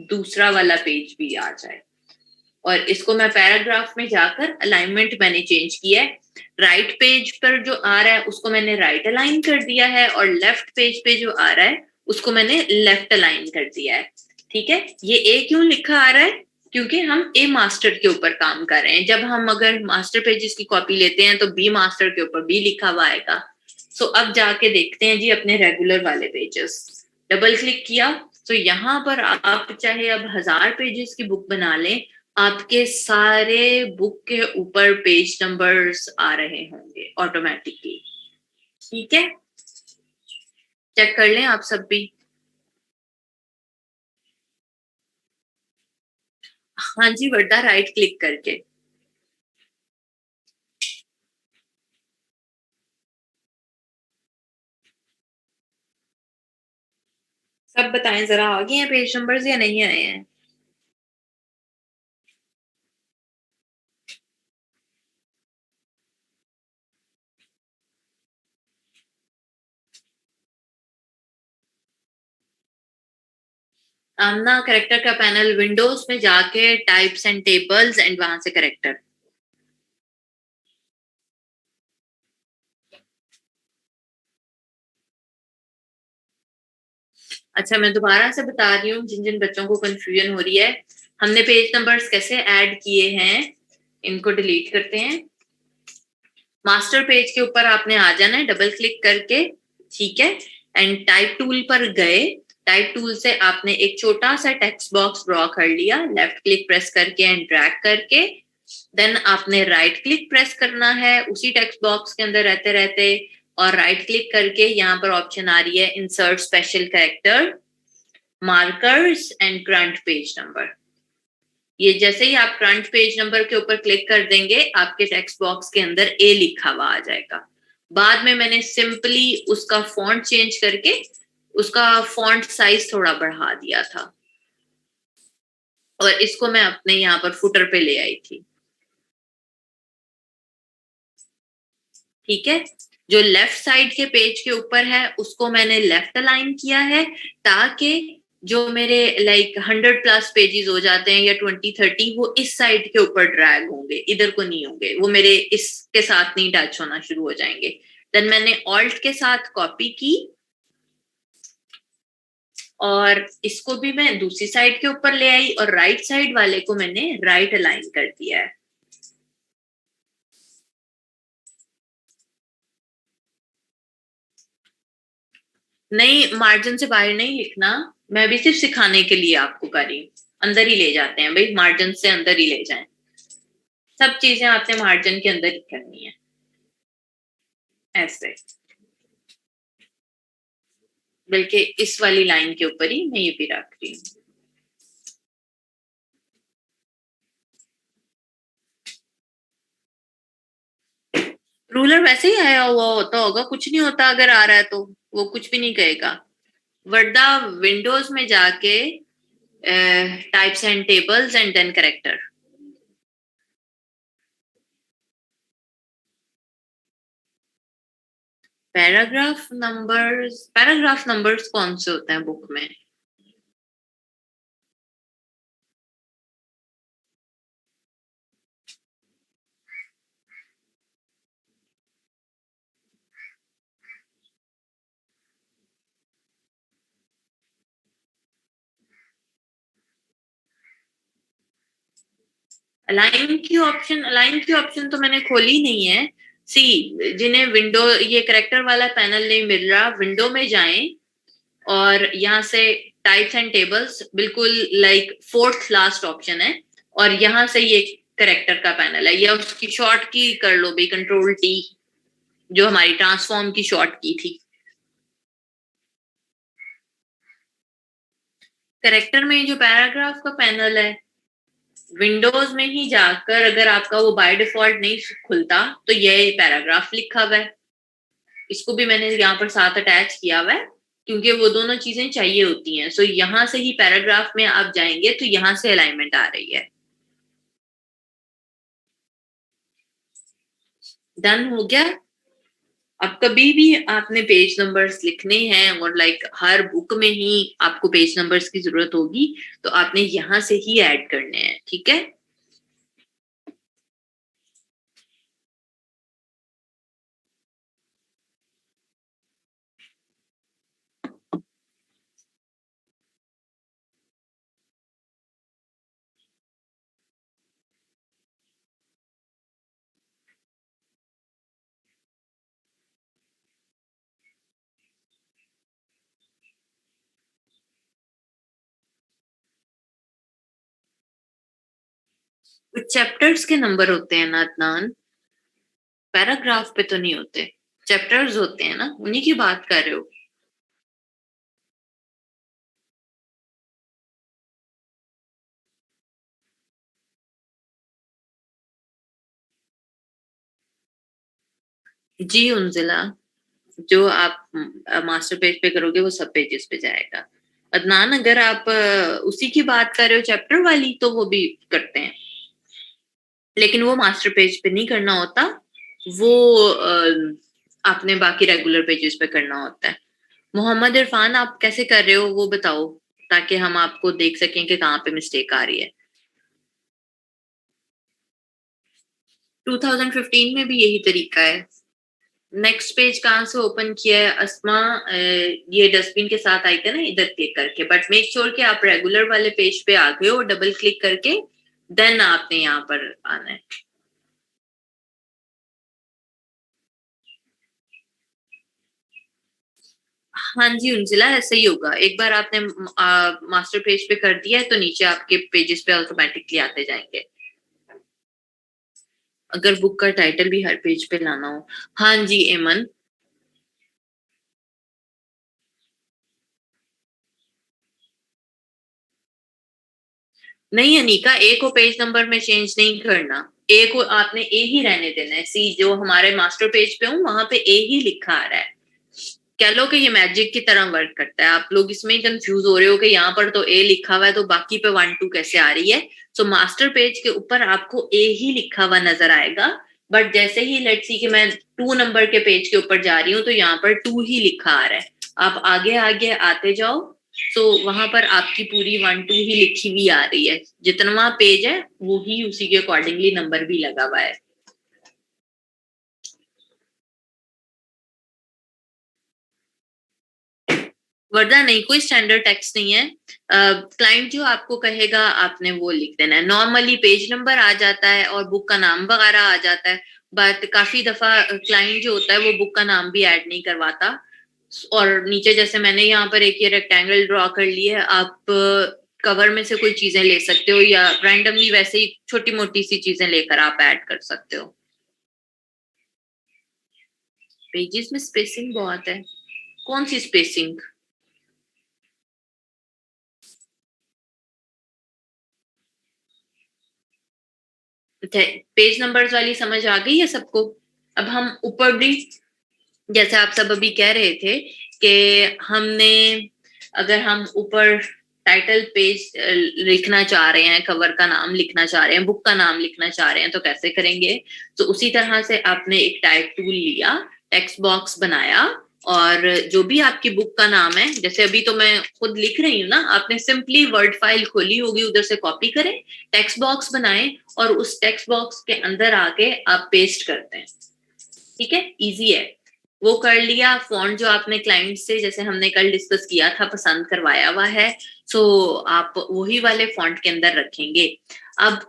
दूसरा वाला पेज भी आ जाए। और इसको मैं पैराग्राफ में जाकर अलाइनमेंट मैंने चेंज किया है, राइट पेज पर जो आ रहा है उसको मैंने राइट अलाइन कर दिया है, और लेफ्ट पेज पे जो आ रहा है उसको मैंने लेफ्ट अलाइन कर दिया है। ठीक है, ये ए क्यों लिखा आ रहा है, क्योंकि हम ए मास्टर के ऊपर काम कर रहे हैं। जब हम अगर मास्टर पेजेस की कॉपी लेते हैं तो बी मास्टर के ऊपर बी लिखा हुआ आएगा। सो अब जाके देखते हैं जी अपने रेगुलर वाले पेजेस। डबल क्लिक किया तो यहाँ पर आप चाहे अब 1000 पेजेस की बुक बना लें, आपके सारे बुक के ऊपर पेज नंबर्स आ रहे होंगे ऑटोमेटिकली। ठीक है, चेक कर लें आप सब भी। हाँ जी वर्दा, राइट क्लिक करके। सब बताएं जरा, आ गए हैं पेज नंबर्स या नहीं आए हैं? ना करेक्टर का पैनल, विंडोज में जाके टाइप्स एंड टेबल्स एंड वहां से करेक्टर। अच्छा मैं दोबारा से बता रही हूँ जिन जिन बच्चों को कंफ्यूजन हो रही है। हमने पेज नंबर्स कैसे ऐड किए हैं, इनको डिलीट करते हैं। मास्टर पेज के ऊपर आपने आ जाना है डबल क्लिक करके, ठीक है, एंड टाइप टूल पर गए। टाइप टूल से आपने एक छोटा सा टेक्स्ट बॉक्स ड्रॉ कर लिया, लेफ्ट क्लिक प्रेस करके एंड ड्रैग करके। देन आपने राइट क्लिक प्रेस करना है उसी टेक्स्ट बॉक्स के अंदर रहते रहते, और राइट क्लिक करके यहाँ पर ऑप्शन आ रही है insert special character, markers and current page number. ये जैसे ही आप करंट पेज नंबर के ऊपर क्लिक कर देंगे, आपके टेक्स्ट बॉक्स के अंदर ए लिखा हुआ आ जाएगा। बाद में मैंने सिंपली उसका फॉन्ट चेंज करके उसका फॉन्ट साइज थोड़ा बढ़ा दिया था, और इसको मैं अपने यहाँ पर फुटर पे ले आई थी। ठीक है, जो लेफ्ट साइड के पेज के ऊपर है उसको मैंने लेफ्ट अलाइन किया है, ताकि जो मेरे लाइक 100+ पेजेस हो जाते हैं या 20-30, वो इस साइड के ऊपर ड्रैग होंगे, इधर को नहीं होंगे, वो मेरे इसके साथ नहीं टच होना शुरू हो जाएंगे। देन मैंने ऑल्ट के साथ कॉपी की, और इसको भी मैं दूसरी साइड के ऊपर ले आई, और राइट साइड वाले को मैंने राइट अलाइन कर दिया है। नहीं, मार्जिन से बाहर नहीं लिखना, मैं भी सिर्फ सिखाने के लिए आपको कर रही हूँ। अंदर ही ले जाते हैं भाई, मार्जिन से अंदर ही ले जाएं। सब चीजें आपने मार्जिन के अंदर ही करनी है, ऐसे। बल्कि इस वाली लाइन के ऊपर ही मैं ये भी रख रही हूँ। रूलर वैसे ही आया हुआ होता होगा, कुछ नहीं होता अगर आ रहा है तो, वो कुछ भी नहीं कहेगा। वर्डा, विंडोज में जाके types and tables and then character. Paragraph numbers कौन से होते हैं बुक में? अलाइन की ऑप्शन तो मैंने खोली नहीं है। सी, जिन्हें विंडो ये करेक्टर वाला पैनल नहीं मिल रहा, विंडो में जाएं और यहाँ से टाइप्स एंड टेबल्स, बिल्कुल लाइक फोर्थ लास्ट ऑप्शन है, और यहाँ से ये करेक्टर का पैनल है, या उसकी शॉर्ट की कर लो भाई, कंट्रोल T, जो हमारी ट्रांसफॉर्म की शॉर्ट की थी। करेक्टर में जो पैराग्राफ का पैनल है, विंडोज में ही जाकर अगर आपका वो बाय डिफॉल्ट नहीं खुलता तो ये पैराग्राफ लिखा हुआ है, इसको भी मैंने यहाँ पर साथ अटैच किया हुआ है, क्योंकि वो दोनों चीजें चाहिए होती हैं। सो यहाँ से ही पैराग्राफ में आप जाएंगे तो यहाँ से अलाइनमेंट आ रही है। डन हो गया। अब कभी भी आपने पेज नंबर्स लिखने हैं, और लाइक हर बुक में ही आपको पेज नंबर्स की जरूरत होगी, तो आपने यहाँ से ही ऐड करने हैं, ठीक है। चैप्टर्स के नंबर होते हैं ना अदनान, पैराग्राफ पे तो नहीं होते। चैप्टर्स होते हैं ना, उन्हीं की बात कर रहे हो। जी उन्जिला, जो आप मास्टर पेज पे करोगे वो सब पेजेस पे जाएगा। अदनान, अगर आप उसी की बात कर रहे हो चैप्टर वाली, तो वो भी करते हैं, लेकिन वो मास्टर पेज पे नहीं करना होता। वो आपने बाकी रेगुलर पेजेस पे करना होता है। मोहम्मद इरफान, आप कैसे कर रहे हो वो बताओ, ताकि हम आपको देख सकें कि कहाँ पे मिस्टेक आ रही है। 2015 में भी यही तरीका है। नेक्स्ट पेज कहाँ से ओपन किया है अस्मा? ये डस्टबिन के साथ आई थी ना, इधर क्लिक करके। बट मेक श्योर कि आप रेगुलर वाले पेज पे आ गए हो, डबल क्लिक करके देन आपने यहाँ पर आना है। हाँ जी उनजिला, ऐसा ही होगा। एक बार आपने मास्टर पेज पे कर दिया है तो नीचे आपके पेजेस पे ऑटोमेटिकली आते जाएंगे, अगर बुक का टाइटल भी हर पेज पे लाना हो। हाँ जी एमन। नहीं अनीका, ए को पेज नंबर में चेंज नहीं करना। ए को आपने ए ही रहने देना है। सी जो हमारे मास्टर पेज पे हूँ वहां पे ए ही लिखा आ रहा है। कह लो कि ये मैजिक की तरह वर्क करता है। आप लोग इसमें कंफ्यूज हो रहे हो कि यहाँ पर तो ए लिखा हुआ है तो बाकी पे 1 2 कैसे आ रही है। सो मास्टर पेज के ऊपर आपको ए ही लिखा हुआ नजर आएगा। बट जैसे ही लेट्स सी कि मैं 2 नंबर के पेज के ऊपर जा रही हूँ तो यहाँ पर 2 ही लिखा आ रहा है। आप आगे आगे आते जाओ, तो वहां पर आपकी पूरी 1 2 ही लिखी हुई आ रही है। जितना पेज है वो ही उसी के अकॉर्डिंगली नंबर भी लगा हुआ है। वरना नहीं, कोई स्टैंडर्ड टेक्स्ट नहीं है। क्लाइंट जो आपको कहेगा आपने वो लिख देना है। नॉर्मली पेज नंबर आ जाता है और बुक का नाम वगैरह आ जाता है। बट काफी दफा क्लाइंट जो होता है वो बुक का नाम भी ऐड नहीं करवाता। और नीचे जैसे मैंने यहाँ पर एक ये रेक्टेंगल ड्रॉ कर ली है, आप कवर में से कोई चीजें ले सकते हो या रैंडमली वैसे ही छोटी मोटी सी चीजें लेकर आप ऐड कर सकते हो। पेजेस में स्पेसिंग बहुत है। कौन सी स्पेसिंग? पेज नंबर्स वाली समझ आ गई है सबको? अब हम ऊपर भी, जैसे आप सब अभी कह रहे थे कि हमने, अगर हम ऊपर टाइटल पेज लिखना चाह रहे हैं, कवर का नाम लिखना चाह रहे हैं, बुक का नाम लिखना चाह रहे हैं, तो कैसे करेंगे? तो उसी तरह से आपने एक टाइप टूल लिया, टेक्स्ट बॉक्स बनाया, और जो भी आपकी बुक का नाम है, जैसे अभी तो मैं खुद लिख रही हूँ ना, आपने सिंपली वर्ड फाइल खोली होगी, उधर से कॉपी करें, टेक्स्ट बॉक्स बनाएं और उस टेक्स्ट बॉक्स के अंदर आके आप पेस्ट करते हैं। ठीक है, इजी है। वो कर लिया। फॉन्ट जो आपने क्लाइंट से, जैसे हमने कल डिस्कस किया था, पसंद करवाया हुआ है, सो आप वही वाले फॉन्ट के अंदर रखेंगे। अब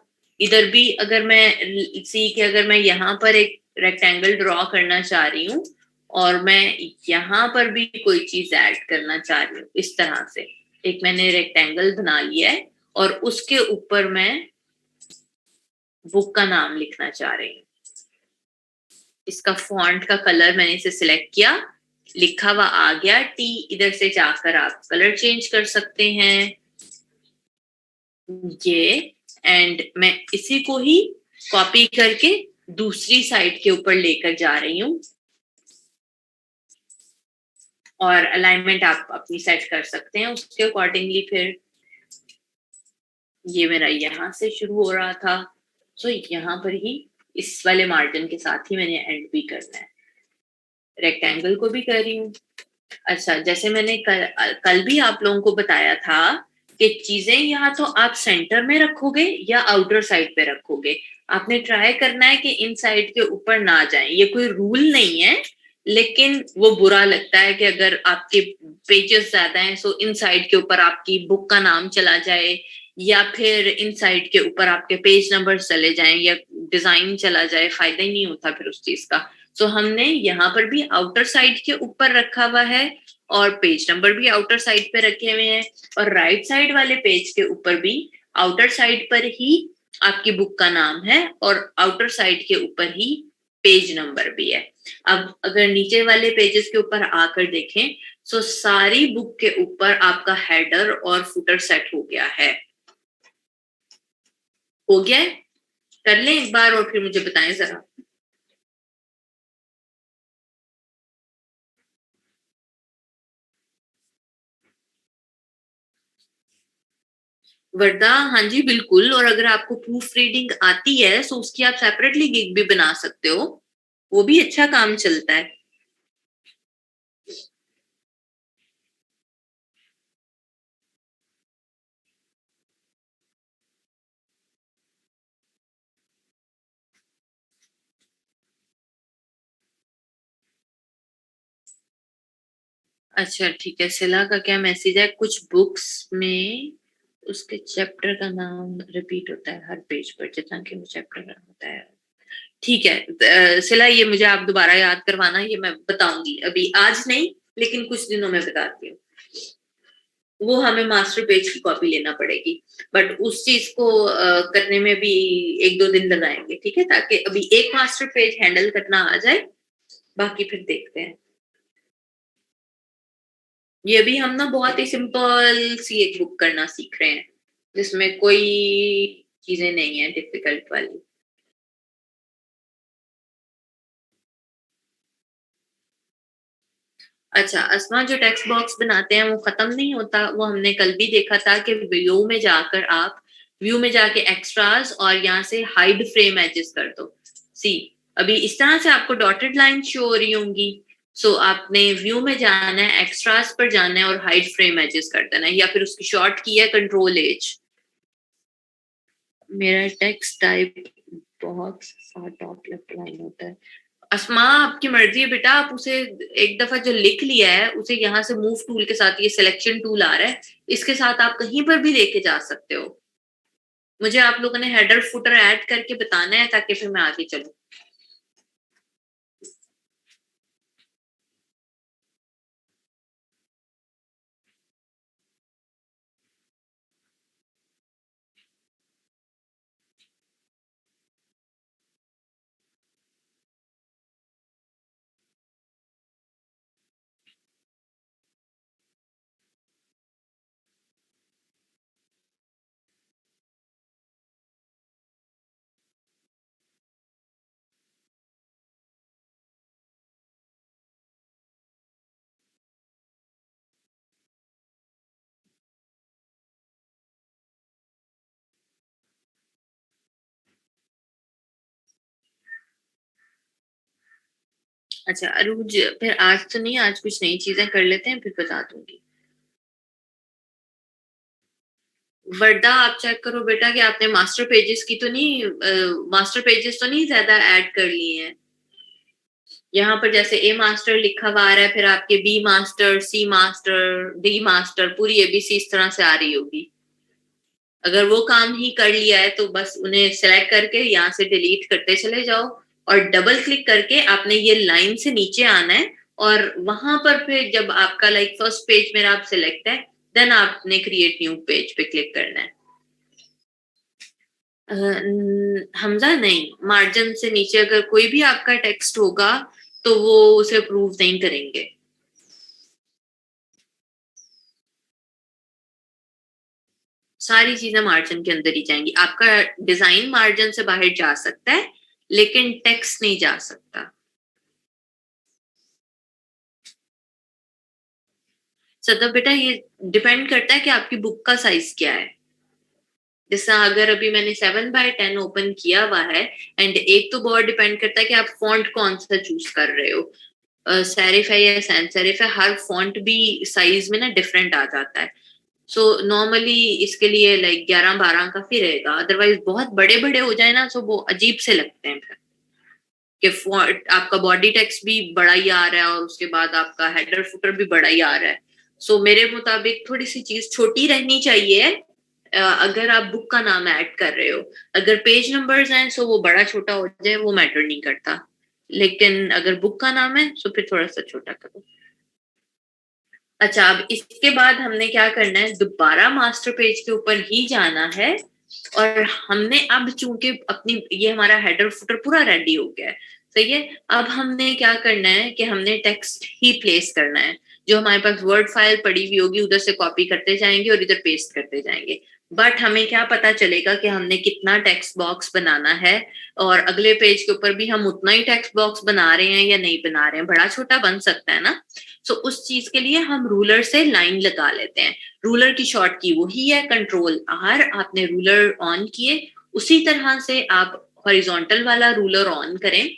इधर भी अगर मैं सी के, अगर मैं यहाँ पर एक रेक्टेंगल ड्रॉ करना चाह रही हूँ और मैं यहाँ पर भी कोई चीज ऐड करना चाह रही हूँ, इस तरह से एक मैंने रेक्टेंगल बना लिया है और उसके ऊपर मैं बुक का नाम लिखना चाह रही हूँ। इसका फॉन्ट का कलर मैंने इसे सिलेक्ट किया, लिखा हुआ आ गया टी। इधर से जाकर आप कलर चेंज कर सकते हैं ये। एंड मैं इसी को ही कॉपी करके दूसरी साइड के ऊपर लेकर जा रही हूँ, और अलाइनमेंट आप अपनी सेट कर सकते हैं उसके अकॉर्डिंगली। फिर ये मेरा यहाँ से शुरू हो रहा था, सो यहाँ पर ही इस वाले मार्जिन के साथ ही मैंने एंड भी करना है। रेक्टेंगल को भी कर रही हूँ। अच्छा, जैसे मैंने कल भी आप लोगों को बताया था कि चीजें या तो आप सेंटर में रखोगे या आउटर साइड पे रखोगे। आपने ट्राई करना है कि इन साइड के ऊपर ना जाए। ये कोई रूल नहीं है, लेकिन वो बुरा लगता है कि अगर आपके पेजेस ज्यादा हैं सो इन साइड के ऊपर आपकी बुक का नाम चला जाए, या फिर इन साइड के ऊपर आपके पेज नंबर चले जाएं या डिजाइन चला जाए, फायदा ही नहीं होता फिर उस चीज का। सो हमने यहाँ पर भी आउटर साइड के ऊपर रखा हुआ है और पेज नंबर भी आउटर साइड पे रखे हुए हैं, और राइट साइड वाले पेज के ऊपर भी आउटर साइड पर ही आपकी बुक का नाम है और आउटर साइड के ऊपर ही पेज नंबर भी है। अब अगर नीचे वाले पेजेस के ऊपर आकर देखें तो सारी बुक के ऊपर आपका हेडर और फुटर सेट हो गया है। हो गया है? कर लें एक बार और फिर मुझे बताएं जरा। वर्दा, हाँ जी बिल्कुल। और अगर आपको प्रूफ रीडिंग आती है तो उसकी आप सेपरेटली गिग भी बना सकते हो, वो भी अच्छा काम चलता है। अच्छा ठीक है, सिला का क्या मैसेज है? कुछ बुक्स में उसके चैप्टर का नाम रिपीट होता है हर पेज पर जितना कि वो चैप्टर का होता है। ठीक है, सिला ये मुझे आप दोबारा याद करवाना, ये मैं बताऊंगी, अभी आज नहीं लेकिन कुछ दिनों में बताती हूँ। वो हमें मास्टर पेज की कॉपी लेना पड़ेगी, बट उस चीज को करने में भी एक दो दिन लगाएंगे, ठीक है, ताकि अभी एक मास्टर पेज हैंडल करना आ जाए, बाकी फिर देखते हैं। ये भी हम ना बहुत ही सिंपल सी एक बुक करना सीख रहे हैं जिसमें कोई चीजें नहीं है डिफिकल्ट वाली। अच्छा अस्मा, जो टेक्स्ट बॉक्स बनाते हैं वो खत्म नहीं होता, वो हमने कल भी देखा था कि व्यू में जाके एक्स्ट्रास और यहाँ से हाइड फ्रेम एजेस कर दो। सी, अभी इस तरह से आपको डॉटेड लाइन शो हो रही होंगी। सो आपने व्यू में जाना है, एक्स्ट्रास पर जाना है और हाइड फ्रेम एजेस कर देना है, या फिर उसकी शॉर्ट की है कंट्रोल एज। मेरा text type box top left line होता है। अस्मा, आपकी मर्जी है बेटा, आप उसे एक दफा जो लिख लिया है उसे यहाँ से मूव टूल के साथ, ये सिलेक्शन टूल आ रहा है, इसके साथ आप कहीं पर भी लेके जा सकते हो। मुझे आप लोगों ने हेडर फुटर ऐड करके बताना है ताकि फिर मैं आगे चलूं। अच्छा अरूज, फिर आज तो नहीं, आज कुछ नई चीजें कर लेते हैं फिर बता दूंगी। वर्दा, आप चेक करो बेटा कि आपने मास्टर पेजेस तो नहीं ज्यादा ऐड कर लिए हैं। यहाँ पर जैसे ए मास्टर लिखा हुआ आ रहा है, फिर आपके बी मास्टर, सी मास्टर, डी मास्टर, पूरी एबीसी इस तरह से आ रही होगी। अगर वो काम ही कर लिया है तो बस उन्हें सेलेक्ट करके यहाँ से डिलीट करते चले जाओ, और डबल क्लिक करके आपने ये लाइन से नीचे आना है, और वहां पर फिर जब आपका लाइक फर्स्ट पेज मेरा आप सिलेक्ट है, देन आपने क्रिएट न्यू पेज पे क्लिक करना है। हमजा, नहीं, मार्जिन से नीचे अगर कोई भी आपका टेक्स्ट होगा तो वो उसे अप्रूव नहीं करेंगे। सारी चीजें मार्जिन के अंदर ही जाएंगी, आपका डिजाइन मार्जिन से बाहर जा सकता है लेकिन टेक्स्ट नहीं जा सकता। सदा बेटा, ये डिपेंड करता है कि आपकी बुक का साइज क्या है। जैसा अगर अभी मैंने 7x10 ओपन किया हुआ है, एंड एक तो बहुत डिपेंड करता है कि आप फॉन्ट कौन सा चूज कर रहे हो, सेरिफ है या सैन सेरिफ है, हर फॉन्ट भी साइज में ना डिफरेंट आ जाता है। सो नॉर्मली इसके लिए लाइक 11-12 काफी रहेगा, अदरवाइज बहुत बड़े बड़े हो जाए ना तो वो अजीब से लगते हैं फिर, कि आपका बॉडी टेक्स्ट भी बड़ा ही आ रहा है और उसके बाद आपका हेडर फुटर भी बड़ा ही आ रहा है। सो मेरे मुताबिक थोड़ी सी चीज छोटी रहनी चाहिए। अगर आप बुक का नाम ऐड कर रहे हो, अगर पेज नंबर्स हैं सो वो बड़ा छोटा हो जाए, वो मैटर नहीं करता, लेकिन अगर बुक का नाम है तो फिर थोड़ा सा छोटा करो। अच्छा, अब इसके बाद हमने क्या करना है, दोबारा मास्टर पेज के ऊपर ही जाना है, और हमने अब चूंकि अपनी ये हमारा हेडर फुटर पूरा रेडी हो गया है, सही है। अब हमने क्या करना है कि हमने टेक्स्ट ही प्लेस करना है। जो हमारे पास वर्ड फाइल पड़ी हुई होगी उधर से कॉपी करते जाएंगे और इधर पेस्ट करते जाएंगे। बट हमें क्या पता चलेगा कि हमने कितना टेक्स्ट बॉक्स बनाना है, और अगले पेज के ऊपर भी हम उतना ही टेक्स्ट बॉक्स बना रहे हैं या नहीं बना रहे हैं, बड़ा छोटा बन सकता है ना। सो उस चीज के लिए हम रूलर से लाइन लगा लेते हैं। रूलर की शॉर्ट की वही है कंट्रोल आर। आपने रूलर ऑन किए, उसी तरह से आप हॉरिजॉन्टल वाला रूलर ऑन करें,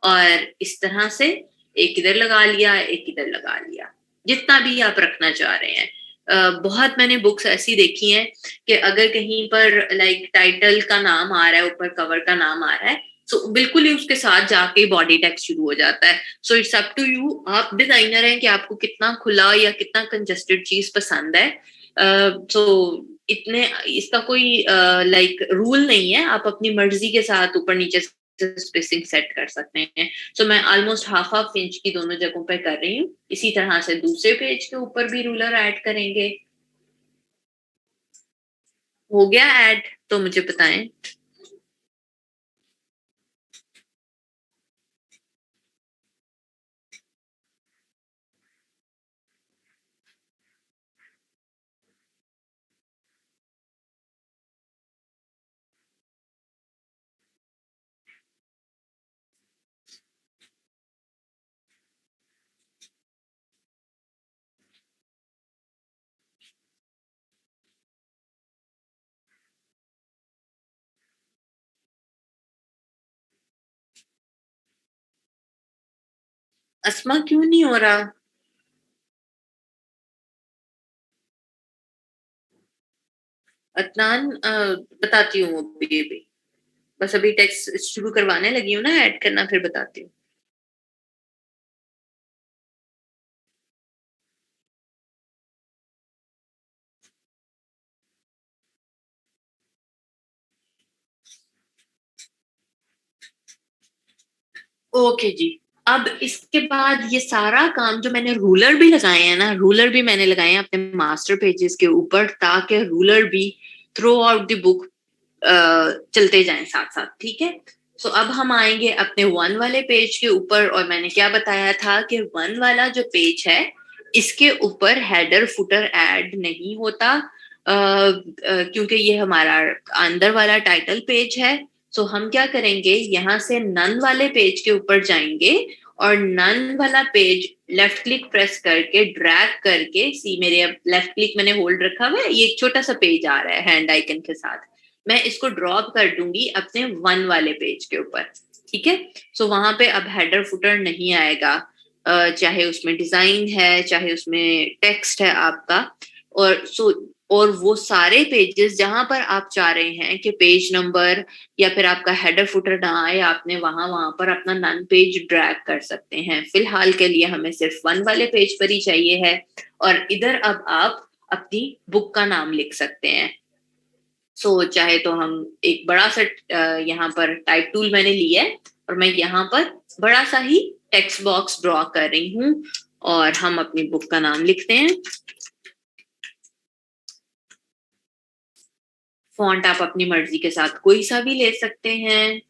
और इस तरह से एक इधर लगा लिया, एक इधर लगा लिया, जितना भी आप रखना चाह रहे हैं। बहुत मैंने बुक्स ऐसी देखी हैं कि अगर कहीं पर लाइक टाइटल का नाम आ रहा है, ऊपर कवर का नाम आ रहा है, तो बिल्कुल ही उसके साथ जाके बॉडी टेक्स्ट शुरू हो जाता है। So it's up to you, आप डिजाइनर हैं कि आपको कितना खुला या कितना कंजस्टेड चीज पसंद है। तो इतने इसका कोई लाइक रूल नहीं है, आप अपनी मर्जी के साथ ऊपर नीचे स्पेसिंग सेट कर सकते हैं। सो मैं ऑलमोस्ट हाफ हाफ इंच की दोनों जगहों पे कर रही हूँ। इसी तरह से दूसरे पेज के ऊपर भी रूलर ऐड करेंगे। हो गया ऐड? तो मुझे बताएं। अस्मा क्यों नहीं हो रहा? अदनान, बताती हूँ अभी। बस अभी टेक्स्ट शुरू करवाने लगी हूँ ना, ऐड करना, फिर बताती हूँ। ओके जी। अब इसके बाद ये सारा काम जो मैंने रूलर भी लगाए हैं ना, रूलर भी मैंने लगाए हैं अपने मास्टर पेजेस के ऊपर, ताकि रूलर भी थ्रू आउट द बुक चलते जाएं साथ साथ, ठीक है। सो अब हम आएंगे अपने वन वाले पेज के ऊपर, और मैंने क्या बताया था कि वन वाला जो पेज है, इसके ऊपर हेडर फुटर ऐड नहीं होता, क्योंकि ये हमारा अंदर वाला टाइटल पेज है। सो हम क्या करेंगे, यहाँ से नन वाले पेज के ऊपर जाएंगे, और नन वाला पेज लेफ्ट क्लिक प्रेस करके ड्रैग करके, सी मेरे अब लेफ्ट क्लिक मैंने होल्ड रखा हुआ है, ये एक छोटा सा पेज आ रहा है हैंड आइकन के साथ, मैं इसको ड्रॉप कर दूंगी अपने वन वाले पेज के ऊपर, ठीक है। सो वहां पे अब हेडर फुटर नहीं आएगा, चाहे उसमें डिजाइन है चाहे उसमें टेक्स्ट है आपका। और वो सारे पेजेस जहां पर आप चाह रहे हैं कि पेज नंबर या फिर आपका हेडर फुटर ना आए, आपने वहां वहां पर अपना नन पेज ड्रैग कर सकते हैं। फिलहाल के लिए हमें सिर्फ वन वाले पेज पर ही चाहिए है, और इधर अब आप अपनी बुक का नाम लिख सकते हैं। चाहे तो हम एक बड़ा सा यहाँ पर टाइप टूल मैंने लिया है, और मैं यहाँ पर बड़ा सा ही टेक्स्ट बॉक्स ड्रॉ कर रही हूँ, और हम अपनी बुक का नाम लिखते हैं। फॉन्ट आप अपनी मर्जी के साथ कोई सा भी ले सकते हैं।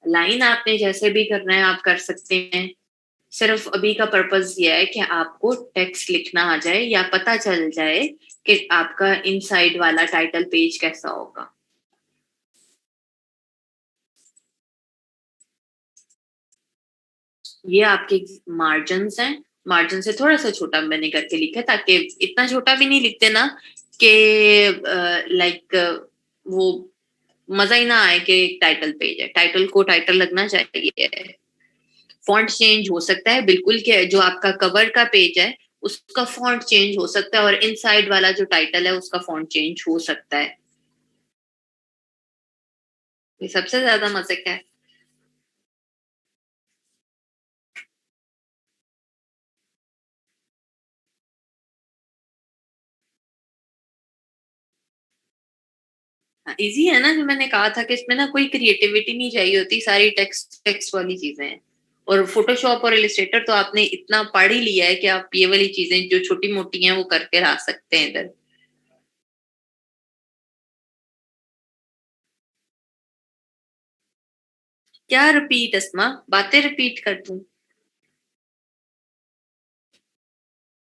लाइन आपने जैसे भी करना है आप कर सकते हैं। सिर्फ अभी का पर्पस ये है कि आपको टेक्स्ट लिखना आ जाए या पता चल जाए कि आपका इनसाइड वाला टाइटल पेज कैसा होगा। ये आपके मार्जिन हैं। मार्जिन से थोड़ा सा छोटा मैंने करके लिखा है, ताकि इतना छोटा भी नहीं लिखते ना कि लाइक वो मजा ही ना आए कि टाइटल पेज है, टाइटल को टाइटल लगना चाहिए। फॉन्ट चेंज हो सकता है बिल्कुल, कि जो आपका कवर का पेज है उसका फॉन्ट चेंज हो सकता है, और इनसाइड वाला जो टाइटल है उसका फॉन्ट चेंज हो सकता है। ये सबसे ज्यादा मजे का है। इजी है ना, जो मैंने कहा था कि इसमें ना कोई क्रिएटिविटी नहीं चाहिए होती, सारी टेक्स्ट टेक्स्ट वाली चीजें हैं। और फोटोशॉप और इलिस्ट्रेटर तो आपने इतना पढ़ ही लिया है कि आप ये वाली चीजें जो छोटी मोटी हैं वो करके ला सकते हैं इधर। क्या रिपीट अस्मा, बातें रिपीट कर दूं?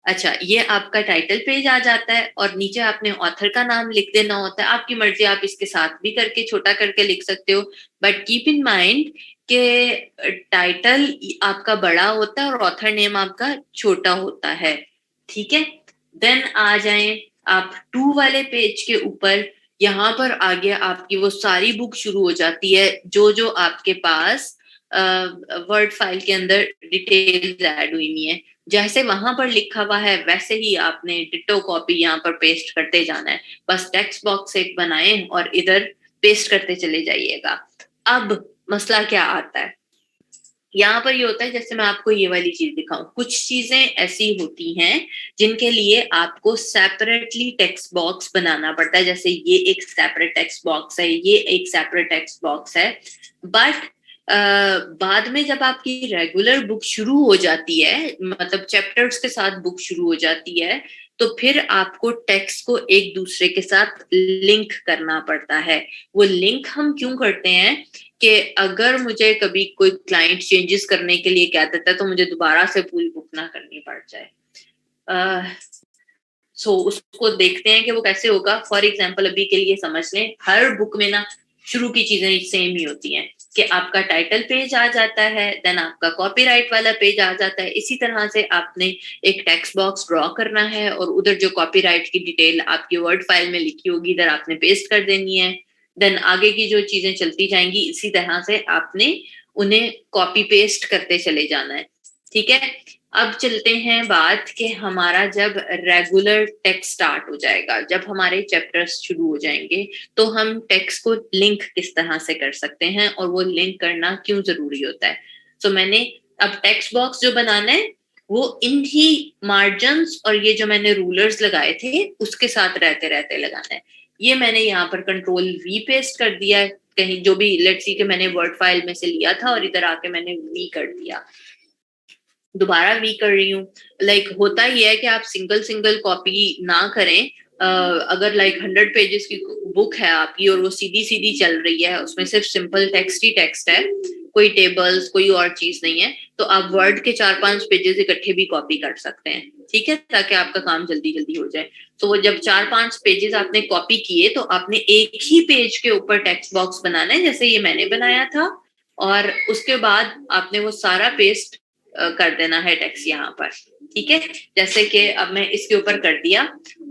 अच्छा, ये आपका टाइटल पेज आ जाता है और नीचे आपने ऑथर का नाम लिख देना होता है। आपकी मर्जी, आप इसके साथ भी करके छोटा करके लिख सकते हो, बट कीप इन माइंड के टाइटल आपका बड़ा होता है और ऑथर नेम आपका छोटा होता है। ठीक है, देन आ जाएं आप टू वाले पेज के ऊपर। यहाँ पर आगे आपकी वो सारी बुक शुरू हो जाती है जो जो आपके पास वर्ड फाइल के अंदर डिटेल्स ऐड हुई है। जैसे वहां पर लिखा हुआ है वैसे ही आपने डिटो कॉपी यहाँ पर पेस्ट करते जाना है। बस टेक्स्ट बॉक्स एक बनाए और इधर पेस्ट करते चले जाइएगा। अब मसला क्या आता है, यहाँ पर ये होता है, जैसे मैं आपको ये वाली चीज दिखाऊं, कुछ चीजें ऐसी होती हैं जिनके लिए आपको सेपरेटली टेक्स्ट बॉक्स बनाना पड़ता है। जैसे ये एक सेपरेट टेक्स्ट बॉक्स है, ये एक सेपरेट टेक्स्ट बॉक्स है। बट बाद में जब आपकी रेगुलर बुक शुरू हो जाती है, मतलब चैप्टर्स के साथ बुक शुरू हो जाती है, तो फिर आपको टेक्स्ट को एक दूसरे के साथ लिंक करना पड़ता है। वो लिंक हम क्यों करते हैं कि अगर मुझे कभी कोई क्लाइंट चेंजेस करने के लिए कह देता है तो मुझे दोबारा से पूरी बुक ना करनी पड़ जाए। सो उसको देखते हैं कि वो कैसे होगा। फॉर एग्जाम्पल अभी के लिए समझ लें, हर बुक में ना शुरू की चीजें सेम ही होती हैं कि आपका टाइटल पेज आ जाता है, देन आपका कॉपीराइट वाला पेज आ जाता है। इसी तरह से आपने एक टेक्स्ट बॉक्स ड्रॉ करना है और उधर जो कॉपीराइट की डिटेल आपकी वर्ड फाइल में लिखी होगी इधर आपने पेस्ट कर देनी है। देन आगे की जो चीजें चलती जाएंगी इसी तरह से आपने उन्हें कॉपी पेस्ट करते चले जाना है। ठीक है, अब चलते हैं बात कि हमारा जब रेगुलर टेक्स्ट स्टार्ट हो जाएगा, जब हमारे चैप्टर्स शुरू हो जाएंगे, तो हम टेक्स्ट को लिंक किस तरह से कर सकते हैं और वो लिंक करना क्यों जरूरी होता है। तो मैंने अब टेक्स्ट बॉक्स जो बनाना है वो इन ही मार्जिन्स और ये जो मैंने रूलर्स लगाए थे उसके साथ रहते रहते लगाना है। ये मैंने यहाँ पर कंट्रोल वी पेस्ट कर दिया है, कहीं जो भी लेट्स सी कि मैंने वर्ड फाइल में से लिया था और इधर आके मैंने वी कर दिया, दोबारा वी कर रही हूँ। लाइक होता ही है कि आप सिंगल सिंगल कॉपी ना करें। अगर लाइक 100 पेजेस की बुक है आपकी और वो सीधी सीधी चल रही है, उसमें सिर्फ सिंपल टेक्स्ट ही टेक्स्ट है, कोई टेबल्स कोई और चीज नहीं है, तो आप वर्ड के 4-5 पेजेस इकट्ठे भी कॉपी कर सकते हैं। ठीक है, ताकि आपका काम जल्दी जल्दी हो जाए। तो वो जब 4-5 पेजेस आपने कॉपी किए तो आपने एक ही पेज के ऊपर टेक्स्ट बॉक्स बनाना है, जैसे ये मैंने बनाया था। और उसके बाद आपने वो सारा पेस्ट कर देना है टेक्स्ट यहाँ पर। ठीक है, जैसे कि अब मैं इसके ऊपर कर दिया।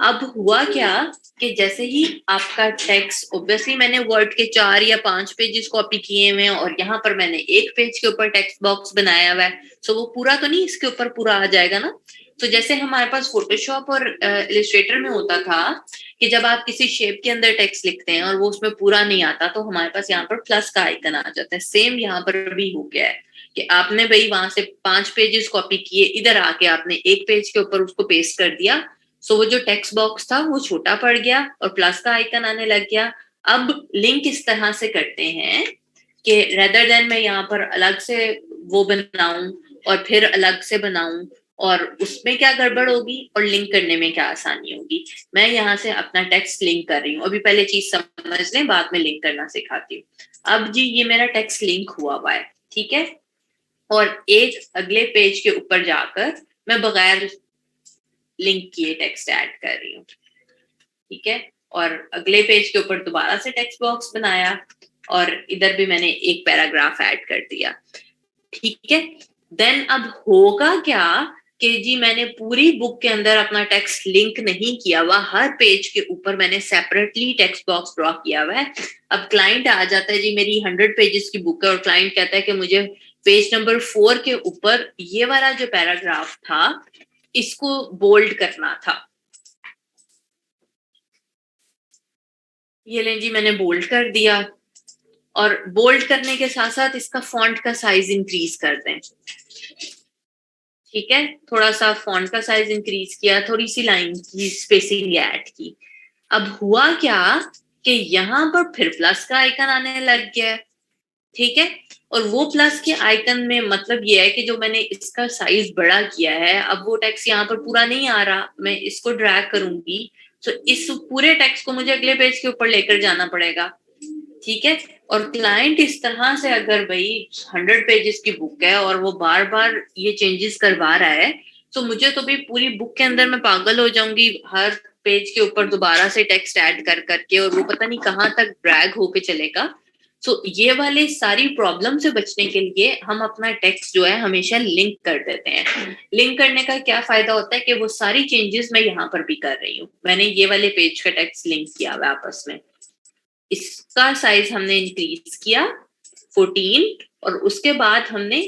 अब हुआ क्या कि जैसे ही आपका टेक्स्ट, ऑब्वियसली मैंने वर्ड के 4 या 5 पेजेस कॉपी किए हुए हैं और यहाँ पर मैंने एक पेज के ऊपर टेक्स्ट बॉक्स बनाया हुआ है, सो वो पूरा तो नहीं इसके ऊपर पूरा आ जाएगा ना। तो जैसे हमारे पास फोटोशॉप और इलिस्ट्रेटर में होता था कि जब आप किसी शेप के अंदर टेक्स्ट लिखते हैं और वो उसमें पूरा नहीं आता तो हमारे पास यहाँ पर प्लस का आइकन आ जाता है, सेम यहाँ पर भी हो गया है कि आपने भाई वहां से 5 पेजेस कॉपी किए, इधर आके आपने एक पेज के ऊपर उसको पेस्ट कर दिया। सो वो जो टेक्स्ट बॉक्स था वो छोटा पड़ गया और प्लस का आइकन आने लग गया। अब लिंक इस तरह से करते हैं कि रेदर देन मैं यहाँ पर अलग से वो बनाऊं और फिर अलग से बनाऊं और उसमें क्या गड़बड़ होगी और लिंक करने में क्या आसानी होगी, मैं यहाँ से अपना टेक्स्ट लिंक कर रही हूँ। अभी पहले चीज समझ लें, बाद में लिंक करना सिखाती हूँ। अब जी ये मेरा टेक्स्ट लिंक हुआ है, ठीक है। और एक अगले पेज के ऊपर जाकर मैं बगैर लिंक किए टेक्स्ट ऐड कर रही हूँ। ठीक है, और अगले पेज के ऊपर दोबारा से टेक्स्ट बॉक्स बनाया और इधर भी मैंने एक पैराग्राफ ऐड कर दिया। ठीक है, देन अब होगा क्या कि जी मैंने पूरी बुक के अंदर अपना टेक्स्ट लिंक नहीं किया हुआ, हर पेज के ऊपर मैंने सेपरेटली टेक्स्ट बॉक्स ड्रॉ किया हुआ है। अब क्लाइंट आ जाता है, जी मेरी 100 पेजेस की बुक है और क्लाइंट कहता है कि मुझे पेज नंबर 4 के ऊपर ये वाला जो पैराग्राफ था इसको बोल्ड करना था। ये लें जी, मैंने बोल्ड कर दिया और बोल्ड करने के साथ साथ इसका फॉन्ट का साइज इंक्रीज कर दें। ठीक है, थोड़ा सा फॉन्ट का साइज इंक्रीज किया, थोड़ी सी लाइन की स्पेसिंग ऐड की। अब हुआ क्या कि यहाँ पर फिर प्लस का आइकन आने लग गया है, ठीक है। और वो प्लस के आइकन में मतलब ये है कि जो मैंने इसका साइज बड़ा किया है, अब वो टेक्स्ट यहाँ पर पूरा नहीं आ रहा, मैं इसको ड्रैग करूंगी तो इस पूरे टेक्स्ट को मुझे अगले पेज के ऊपर लेकर जाना पड़ेगा, ठीक है। और क्लाइंट इस तरह से अगर भाई 100 पेजेस की बुक है और वो बार बार ये चेंजेस करवा रहा है, तो मुझे तो भी पूरी बुक के अंदर मैं पागल हो जाऊंगी, हर पेज के ऊपर दोबारा से टेक्स्ट ऐड कर करके, और वो पता नहीं कहाँ तक ड्रैग होके चलेगा। सो ये वाले सारी प्रॉब्लम से बचने के लिए हम अपना टेक्स्ट जो है हमेशा लिंक कर देते हैं। लिंक करने का क्या फायदा होता है कि वो सारी चेंजेस मैं यहाँ पर भी कर रही हूँ, मैंने ये वाले पेज का टेक्स्ट लिंक किया हुआ आपस में, इसका साइज हमने इंक्रीज किया 14 और उसके बाद हमने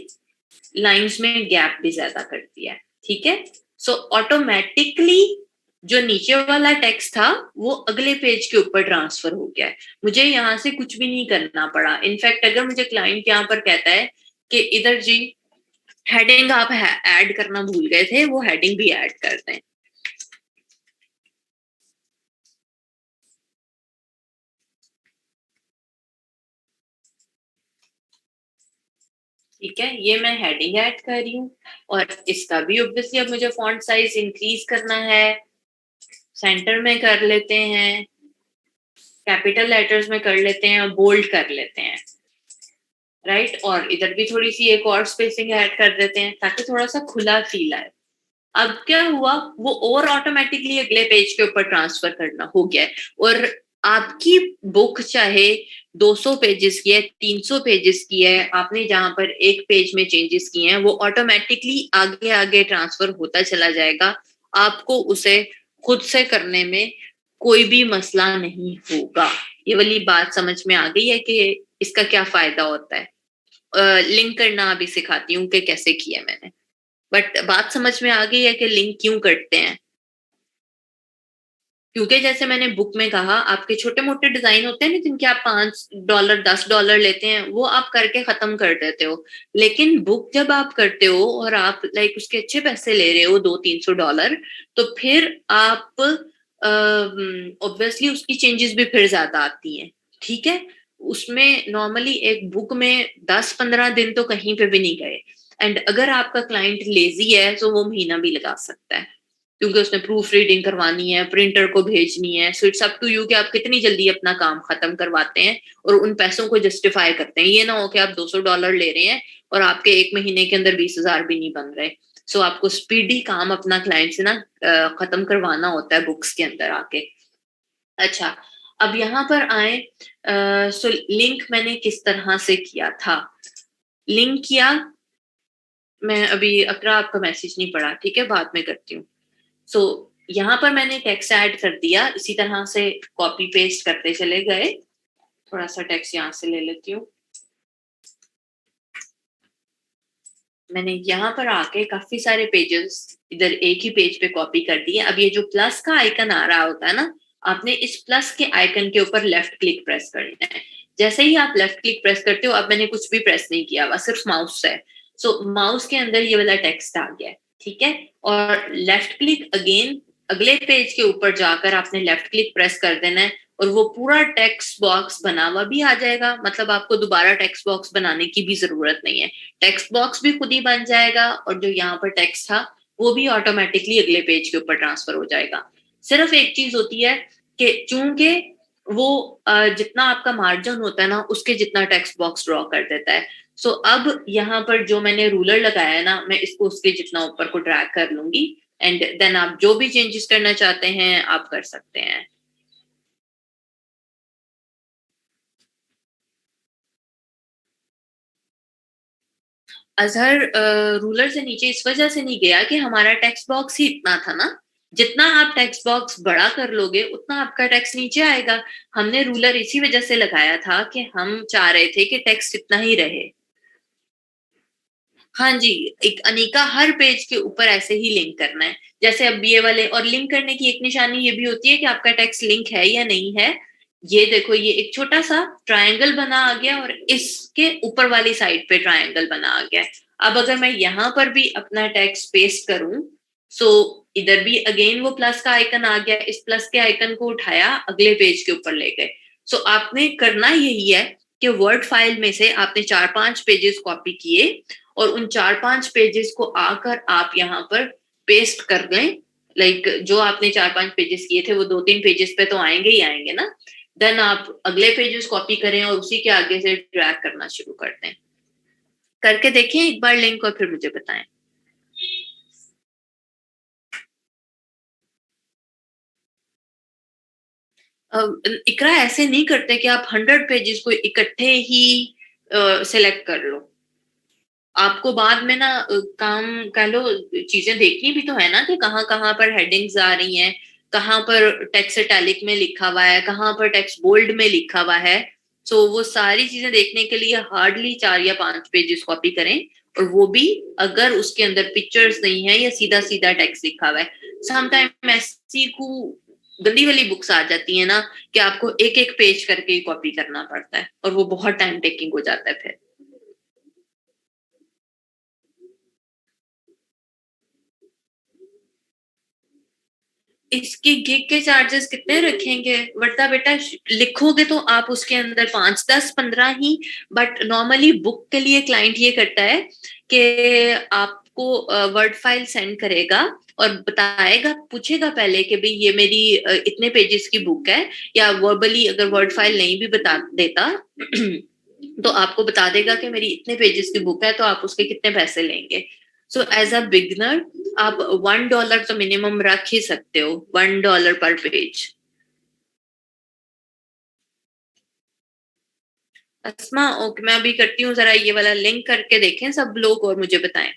लाइंस में गैप भी ज्यादा कर दिया, ठीक है। सो ऑटोमेटिकली जो नीचे वाला टेक्स्ट था वो अगले पेज के ऊपर ट्रांसफर हो गया है, मुझे यहाँ से कुछ भी नहीं करना पड़ा। इनफैक्ट अगर मुझे क्लाइंट यहाँ पर कहता है कि इधर जी हेडिंग आप ऐड करना भूल गए थे, वो हेडिंग भी ऐड कर दें। ठीक है, ये मैं हेडिंग ऐड कर रही हूँ और इसका भी ऑब्वियसली अब मुझे फॉन्ट साइज इंक्रीज करना है, सेंटर में कर लेते हैं, कैपिटल लेटर्स में कर लेते हैं और बोल्ड कर लेते हैं, राइट। और इधर भी थोड़ी सी एक और स्पेसिंग ऐड कर देते हैं ताकि थोड़ा सा खुला फील आए। अब क्या हुआ, वो और ऑटोमेटिकली अगले पेज के ऊपर ट्रांसफर करना हो गया है। और आपकी बुक चाहे 200 पेजेस की है, 300 पेजेस की है, आपने जहां पर एक पेज में चेंजेस किए हैं वो ऑटोमेटिकली आगे आगे ट्रांसफर होता चला जाएगा, आपको उसे खुद से करने में कोई भी मसला नहीं होगा। ये वाली बात समझ में आ गई है कि इसका क्या फायदा होता है। लिंक करना अभी सिखाती हूँ कि कैसे किया मैंने, बट बात समझ में आ गई है कि लिंक क्यों करते हैं। क्योंकि जैसे मैंने बुक में कहा, आपके छोटे मोटे डिजाइन होते हैं ना जिनके आप $5 $10 लेते हैं, वो आप करके खत्म कर देते हो। लेकिन बुक जब आप करते हो और आप लाइक उसके अच्छे पैसे ले रहे हो, $200-300, तो फिर आप ऑब्वियसली उसकी चेंजेस भी फिर ज्यादा आती हैं, ठीक है। उसमें नॉर्मली एक बुक में 10-15 दिन तो कहीं पे भी नहीं गए, एंड अगर आपका क्लाइंट लेजी है तो वो महीना भी लगा सकता है, क्योंकि उसने प्रूफ रीडिंग करवानी है, प्रिंटर को भेजनी है। So it's up to you कि आप कितनी जल्दी अपना काम खत्म करवाते हैं और उन पैसों को जस्टिफाई करते हैं। ये ना हो कि आप $200 ले रहे हैं और आपके एक महीने के अंदर 20,000 भी नहीं बन रहे। सो आपको स्पीडी काम अपना क्लाइंट से ना खत्म करवाना होता है बुक्स के अंदर आके। अच्छा, अब यहाँ पर आए, सो लिंक मैंने किस तरह से किया था। लिंक किया, मैं अभी अकरा आपका मैसेज नहीं पढ़ा, ठीक है, बाद में करती हूँ। सो यहाँ पर मैंने टेक्स्ट ऐड कर दिया, इसी तरह से कॉपी पेस्ट करते चले गए। थोड़ा सा टेक्स्ट यहाँ से ले लेती हूँ। मैंने यहाँ पर आके काफी सारे पेजेस इधर एक ही पेज पे कॉपी कर दिए। अब ये जो प्लस का आइकन आ रहा होता है ना, आपने इस प्लस के आइकन के ऊपर लेफ्ट क्लिक प्रेस करना है। जैसे ही आप लेफ्ट क्लिक प्रेस करते हो, अब मैंने कुछ भी प्रेस नहीं किया हुआ, सिर्फ माउस है। सो माउस के अंदर ये वाला टेक्स्ट आ गया, ठीक है। और लेफ्ट क्लिक अगेन, अगले पेज के ऊपर जाकर आपने लेफ्ट क्लिक प्रेस कर देना है और वो पूरा टेक्स्ट बॉक्स बना हुआ भी आ जाएगा। मतलब आपको दोबारा टेक्स्ट बॉक्स बनाने की भी जरूरत नहीं है, टेक्स्ट बॉक्स भी खुद ही बन जाएगा और जो यहाँ पर टेक्स्ट था वो भी ऑटोमेटिकली अगले पेज के ऊपर ट्रांसफर हो जाएगा। सिर्फ एक चीज होती है कि चूंकि वो जितना आपका मार्जिन होता है ना, उसके जितना टेक्स्ट बॉक्स ड्रॉ कर देता है। सो अब यहाँ पर जो मैंने रूलर लगाया है ना, मैं इसको उसके जितना ऊपर को ड्रैग कर लूंगी एंड देन आप जो भी चेंजेस करना चाहते हैं आप कर सकते हैं। अजहर रूलर से नीचे इस वजह से नहीं गया कि हमारा टेक्स्ट बॉक्स ही इतना था ना, जितना आप टेक्स्ट बॉक्स बड़ा कर लोगे उतना आपका टेक्स्ट नीचे आएगा। हमने रूलर इसी वजह से लगाया था कि हम चाह रहे थे कि टेक्स्ट इतना ही रहे। हाँ जी, एक अनिका हर पेज के ऊपर ऐसे ही लिंक करना है। जैसे अब ये वाले, और लिंक करने की एक निशानी ये भी होती है कि आपका टेक्स्ट लिंक है या नहीं है। ये देखो, ये एक छोटा सा ट्रायंगल बना आ गया और इसके ऊपर वाली साइड पे ट्रायंगल बना आ गया। अब अगर मैं यहाँ पर भी अपना टेक्स्ट पेस्ट करूं, सो इधर भी अगेन वो प्लस का आइकन आ गया, इस प्लस के आइकन को उठाया अगले पेज के ऊपर ले गए। सो आपने करना यही है कि वर्ड फाइल में से आपने 4-5 पेजेस कॉपी किए और उन 4-5 पेजेस को आकर आप यहाँ पर पेस्ट कर दें। लाइक जो आपने 4-5 पेजेस किए थे वो 2-3 पेजेस पे तो आएंगे ही आएंगे ना। देन आप अगले पेजेस कॉपी करें और उसी के आगे से ड्रैग करना शुरू कर दें। करके देखें एक बार लिंक और फिर मुझे बताएं। इकरा ऐसे नहीं करते कि आप 100 पेजेस को इकट्ठे ही सिलेक्ट कर लो। आपको बाद में ना काम कह लो, चीजें देखनी भी तो है ना कि कहाँ कहाँ पर हेडिंग्स आ रही हैं, कहाँ पर टेक्स्ट इटैलिक में लिखा हुआ है, कहाँ पर टेक्स्ट बोल्ड में लिखा हुआ है। सो वो सारी चीजें देखने के लिए हार्डली 4 या 5 पेजेस कॉपी करें, और वो भी अगर उसके अंदर पिक्चर्स नहीं है या सीधा सीधा टेक्स्ट लिखा हुआ है। समटाइम ऐसी को गंदी वाली बुक्स आ जाती है ना कि आपको एक एक पेज करके ही कॉपी करना पड़ता है और वो बहुत टाइम टेकिंग हो जाता है फिर। इसके गिग के चार्जेस कितने रखेंगे वर्ता बेटा? लिखोगे तो आप उसके अंदर 5, 10, 15 ही। बट नॉर्मली बुक के लिए क्लाइंट ये करता है कि आपको वर्ड फाइल सेंड करेगा और बताएगा, पूछेगा पहले कि भाई ये मेरी इतने पेजेस की बुक है, या वर्बली अगर वर्ड फाइल नहीं भी बता देता तो आपको बता देगा कि मेरी इतने पेजेस की बुक है तो आप उसके कितने पैसे लेंगे। सो एज अ बिगनर आप $1 तो मिनिमम रख ही सकते हो, $1 पर पेज। अस्मा ओके, मैं अभी करती हूँ, जरा ये वाला लिंक करके देखें सब लोग और मुझे बताएं।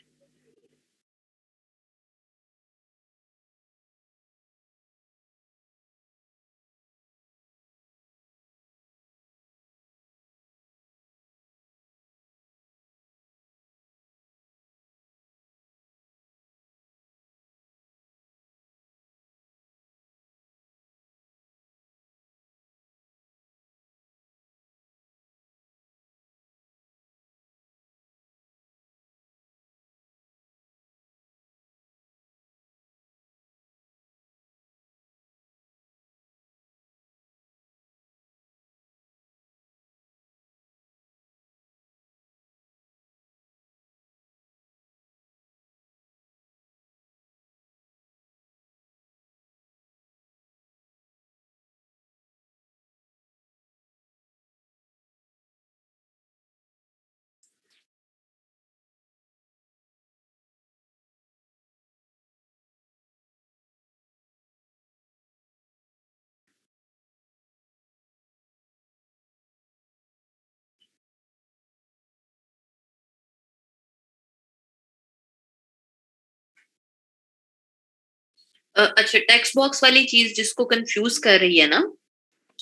अच्छा, टेक्स्ट बॉक्स वाली चीज जिसको कंफ्यूज कर रही है ना,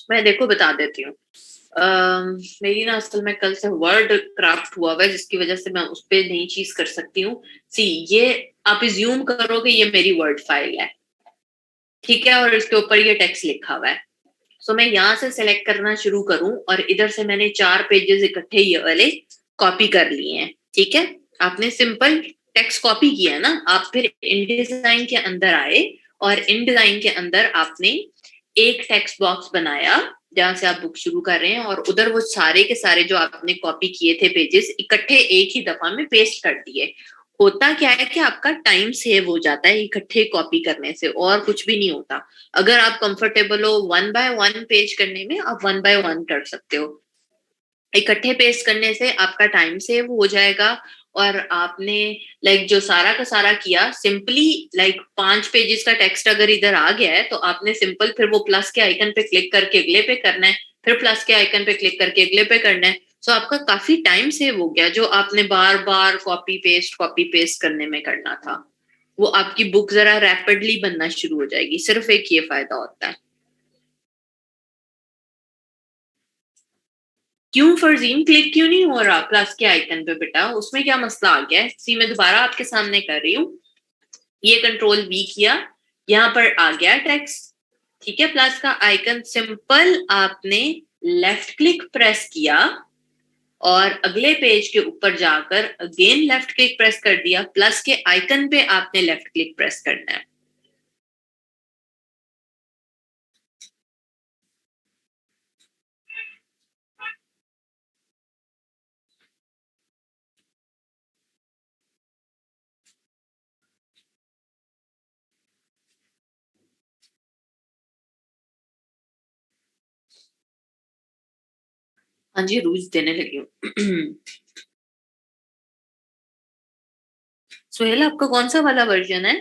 मैं देखो बता देती हूँ। मेरी ना असल में कल से वर्ड क्राफ्ट हुआ हुआ है जिसकी वजह से मैं उस पर नई चीज कर सकती हूँ। सी, ये आप इज्यूम करो कि ये मेरी वर्ड फाइल है, ठीक है, और इसके ऊपर ये टेक्स्ट लिखा हुआ है। सो मैं यहाँ से सिलेक्ट करना शुरू करूं और इधर से मैंने 4 पेजेस इकट्ठे ये वाले कॉपी कर लिए हैं, ठीक है। आपने सिंपल टेक्स्ट कॉपी किया ना, आप फिर इन डिजाइन के अंदर आए और इन डिजाइन के अंदर आपने एक टेक्स्ट बॉक्स बनाया जहां से आप बुक शुरू कर रहे हैं, और उधर वो सारे के सारे जो आपने कॉपी किए थे पेजेस इकट्ठे एक ही दफा में पेस्ट कर दिए। होता क्या है कि आपका टाइम सेव हो जाता है इकट्ठे कॉपी करने से, और कुछ भी नहीं होता। अगर आप कंफर्टेबल हो 1 बाय 1 पेज करने में, आप 1 बाय 1 कर सकते हो। इकट्ठे पेस्ट करने से आपका टाइम सेव हो जाएगा। और आपने लाइक जो सारा का सारा किया सिंपली, लाइक 5 पेजेस का टेक्स्ट अगर इधर आ गया है तो आपने सिंपल फिर वो प्लस के आइकन पे क्लिक करके अगले पे करना है, फिर प्लस के आइकन पे क्लिक करके अगले पे करना है। सो आपका काफी टाइम सेव हो गया जो आपने बार बार कॉपी पेस्ट करने में करना था। वो आपकी बुक जरा रैपिडली बनना शुरू हो जाएगी, सिर्फ एक ये फायदा होता है। क्यों फरजीन, क्लिक क्यों नहीं हो रहा प्लस के आइकन पे बेटा? उसमें क्या मसला आ गया है? सी, मैं दोबारा आपके सामने कर रही हूँ। ये कंट्रोल V किया, यहाँ पर आ गया टेक्स्ट, ठीक है। प्लस का आइकन सिंपल आपने लेफ्ट क्लिक प्रेस किया और अगले पेज के ऊपर जाकर अगेन लेफ्ट क्लिक प्रेस कर दिया। प्लस के आइकन पे आपने लेफ्ट क्लिक प्रेस करना है। हाँ जी, रोज़ देने लगी हूँ। सोहेल आपका कौन-सा वाला वर्ज़न है?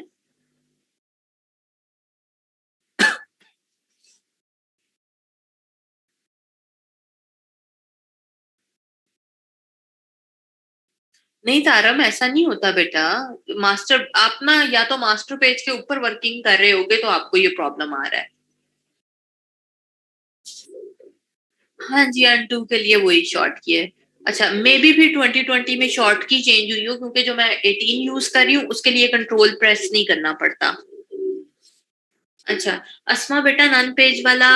नहीं तारम ऐसा नहीं होता बेटा। मास्टर आप ना या तो मास्टर पेज के ऊपर वर्किंग कर रहे होगे तो आपको ये प्रॉब्लम आ रहा है। हाँ जी, अनडू के लिए वही शॉर्ट की है। अच्छा, मे बी फिर 2020 में शॉर्ट की चेंज हुई हो क्योंकि जो मैं 18 यूज़ कर रही हूँ उसके लिए कंट्रोल प्रेस नहीं करना पड़ता। अच्छा, अस्मा बेटा नन पेज वाला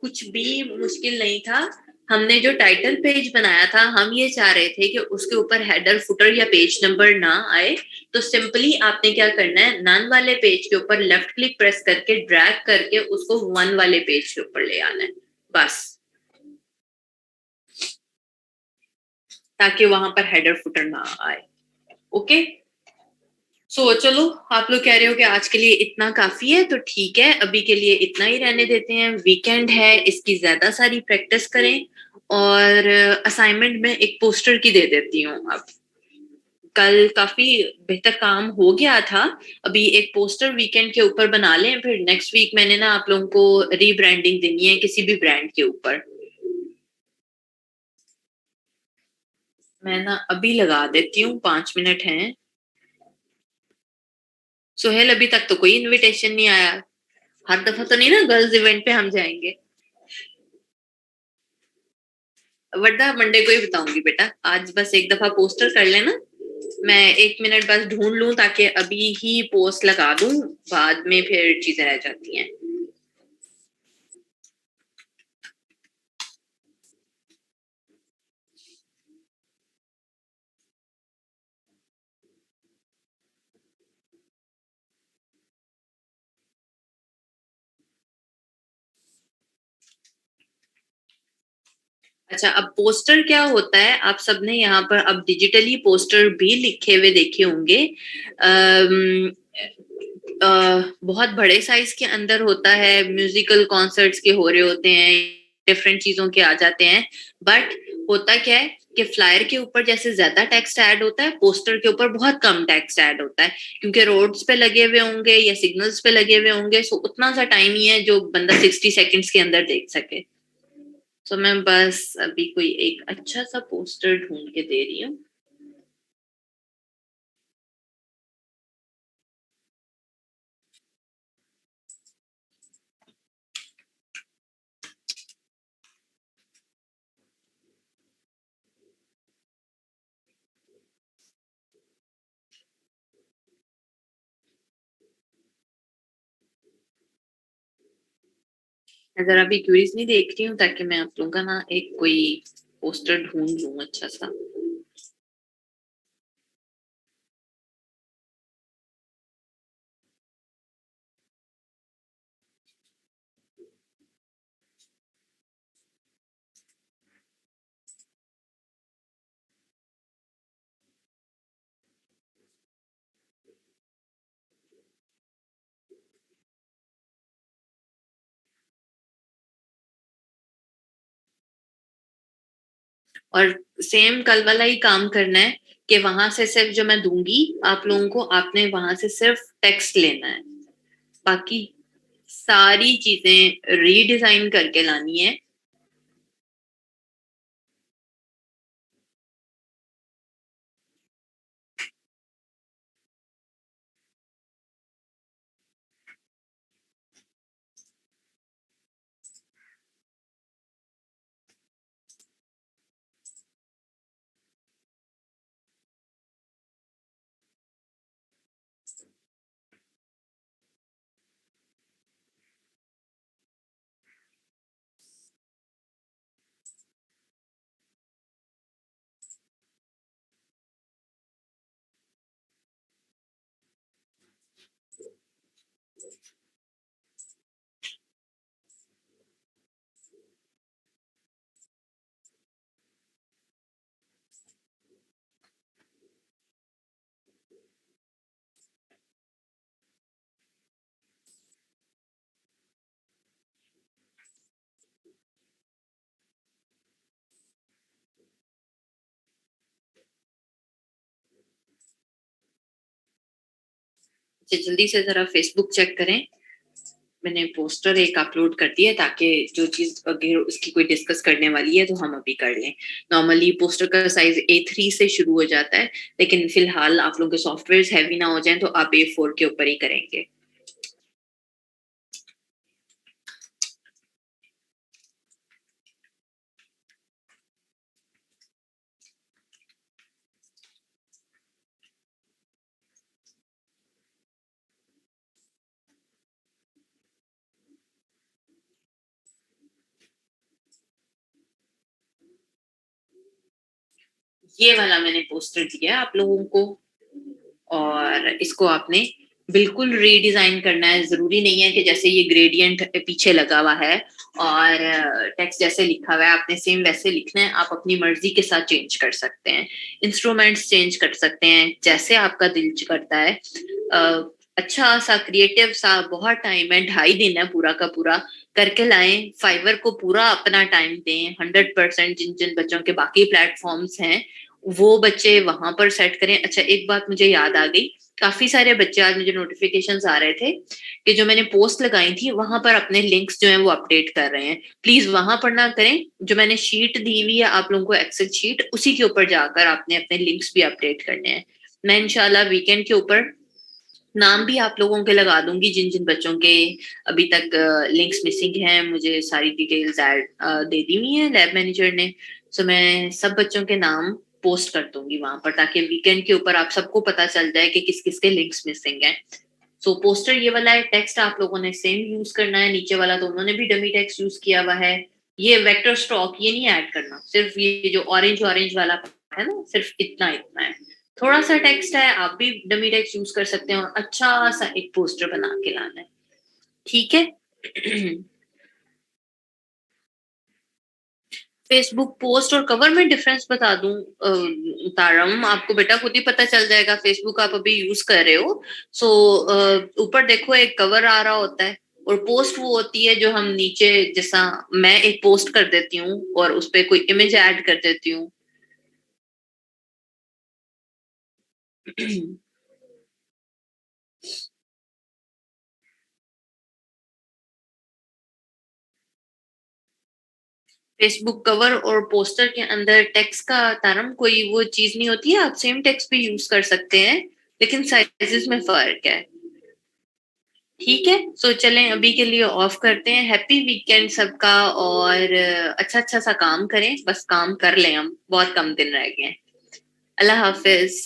कुछ भी मुश्किल नहीं था। हमने जो टाइटल पेज बनाया था, हम ये चाह रहे थे कि उसके ऊपर हेडर, फुटर या पेज नंबर ना आए, तो सिंपली आपने क्या करना है, नन वाले पेज के ऊपर लेफ्ट क्लिक प्रेस करके ड्रैग करके उसको वन वाले पेज के ऊपर ले आना है, बस। ताकि वहां पर हेडर फुटर ना आए। ओके। चलो, आप लोग कह रहे हो कि आज के लिए इतना काफी है तो ठीक है, अभी के लिए इतना ही रहने देते हैं। वीकेंड है, इसकी ज्यादा सारी प्रैक्टिस करें। और असाइनमेंट में एक पोस्टर की दे देती हूँ अब। कल काफी बेहतर काम हो गया था। अभी एक पोस्टर वीकेंड के ऊपर बना लें, फिर नेक्स्ट वीक मैंने ना आप लोगों को रीब्रांडिंग देनी है किसी भी ब्रांड के ऊपर। मैं ना अभी लगा देती हूँ, 5 मिनट हैं। सोहेल अभी तक तो कोई इनविटेशन नहीं आया। हर दफा तो नहीं ना गर्ल्स इवेंट पे हम जाएंगे। वरना मंडे को ही बताऊंगी बेटा, आज बस एक दफा पोस्टर कर लेना। मैं 1 मिनट बस ढूंढ लूं ताकि अभी ही पोस्ट लगा दूं, बाद में फिर चीजें रह जाती हैं। अच्छा, अब पोस्टर क्या होता है, आप सबने यहाँ पर अब डिजिटली पोस्टर भी लिखे हुए देखे होंगे। अम, बहुत बड़े साइज के अंदर होता है, म्यूजिकल कॉन्सर्ट्स के हो रहे होते हैं, डिफरेंट चीजों के आ जाते हैं। बट होता क्या है कि फ्लायर के ऊपर जैसे ज्यादा टेक्स्ट ऐड होता है, पोस्टर के ऊपर बहुत कम टेक्स्ट ऐड होता है, क्योंकि रोड्स पे लगे हुए होंगे या सिग्नल्स पे लगे हुए होंगे, सो उतना सा टाइम ही है जो बंदा 60 सेकेंड्स के अंदर देख सके। तो मैं बस अभी कोई एक अच्छा सा पोस्टर ढूंढ के दे रही हूँ। मैं जरा भी क्यूरीज नहीं देख रही हूँ ताकि मैं आप लोगों का ना एक कोई पोस्टर ढूंढ लूँ अच्छा सा। और सेम कल वाला ही काम करना है कि वहां से सिर्फ जो मैं दूंगी आप लोगों को, आपने वहां से सिर्फ टेक्स्ट लेना है, बाकी सारी चीजें रीडिजाइन करके लानी है। जल्दी से जरा फेसबुक चेक करें। मैंने पोस्टर एक अपलोड कर दिया ताकि जो चीज अगर उसकी कोई डिस्कस करने वाली है तो हम अभी कर लें। नॉर्मली पोस्टर का साइज A3 से शुरू हो जाता है, लेकिन फिलहाल आप लोगों के सॉफ्टवेयर हैवी ना हो जाएं तो आप A4 के ऊपर ही करेंगे। ये वाला मैंने पोस्टर दिया है आप लोगों को, और इसको आपने बिल्कुल रीडिजाइन करना है। जरूरी नहीं है कि जैसे ये ग्रेडियंट पीछे लगा हुआ है और टेक्स्ट जैसे लिखा हुआ है आपने सेम वैसे लिखना है। आप अपनी मर्जी के साथ चेंज कर सकते हैं, इंस्ट्रूमेंट्स चेंज कर सकते हैं, जैसे आपका दिल करता है। अच्छा सा क्रिएटिव सा बहुत टाइम है, 2.5 दिन है पूरा का पूरा, करके लाएं। फाइवर को पूरा अपना टाइम दें 100%। जिन जिन बच्चों के बाकी प्लेटफॉर्म्स हैं वो बच्चे वहां पर सेट करें। अच्छा, एक बात मुझे याद आ गई, काफी सारे बच्चे आज मुझे नोटिफिकेशंस आ रहे थे कि जो मैंने पोस्ट लगाई थी वहां पर अपने लिंक्स जो हैं वो अपडेट कर रहे हैं। प्लीज वहां पर ना करें। जो मैंने शीट दी हुई है आप लोगों को, एक्सेल शीट, उसी के ऊपर जाकर आपने अपने लिंक्स भी अपडेट करने हैं। मैं इंशाल्लाह वीकेंड के ऊपर नाम भी आप लोगों के लगा दूंगी जिन जिन बच्चों के अभी तक लिंक्स मिसिंग हैं। मुझे सारी डिटेल्स ऐड दे दी हुई है लैब मैनेजर ने, सो मैं सब बच्चों के नाम पोस्ट कर दूंगी वहां पर, ताकि वीकेंड के ऊपर आप सबको पता चल जाए कि किस किस के लिंक्स मिसिंग हैं। सो पोस्टर ये वाला है, टेक्स्ट आप लोगों ने सेम यूज करना है। नीचे वाला तो उन्होंने भी डमी टेक्स्ट यूज किया हुआ है। ये वेक्टर स्टॉक ये नहीं ऐड करना, सिर्फ ये जो ऑरेंज ऑरेंज वाला है ना, सिर्फ इतना इतना है। थोड़ा सा टेक्स्ट है, आप भी डमी टेक्स्ट यूज कर सकते हैं, और अच्छा सा एक पोस्टर बना के लाना है। ठीक है। फेसबुक पोस्ट और कवर में डिफरेंस बता दूं तारम, आपको बेटा खुद ही पता चल जाएगा। फेसबुक आप अभी यूज कर रहे हो, सो ऊपर देखो एक कवर आ रहा होता है, और पोस्ट वो होती है जो हम नीचे, जैसा मैं एक पोस्ट कर देती हूँ और उस पर कोई इमेज ऐड कर देती हूँ। फेसबुक कवर और पोस्टर के अंदर टेक्स्ट का तारम कोई वो चीज नहीं होती है, आप सेम टेक्स्ट भी यूज कर सकते हैं, लेकिन साइजेस में फर्क है। ठीक है, सो चलें अभी के लिए ऑफ करते हैं। हैप्पी वीकेंड सबका, और अच्छा अच्छा सा काम करें, बस काम कर लें, हम बहुत कम दिन रह गए हैं। अल्लाह हाफिज।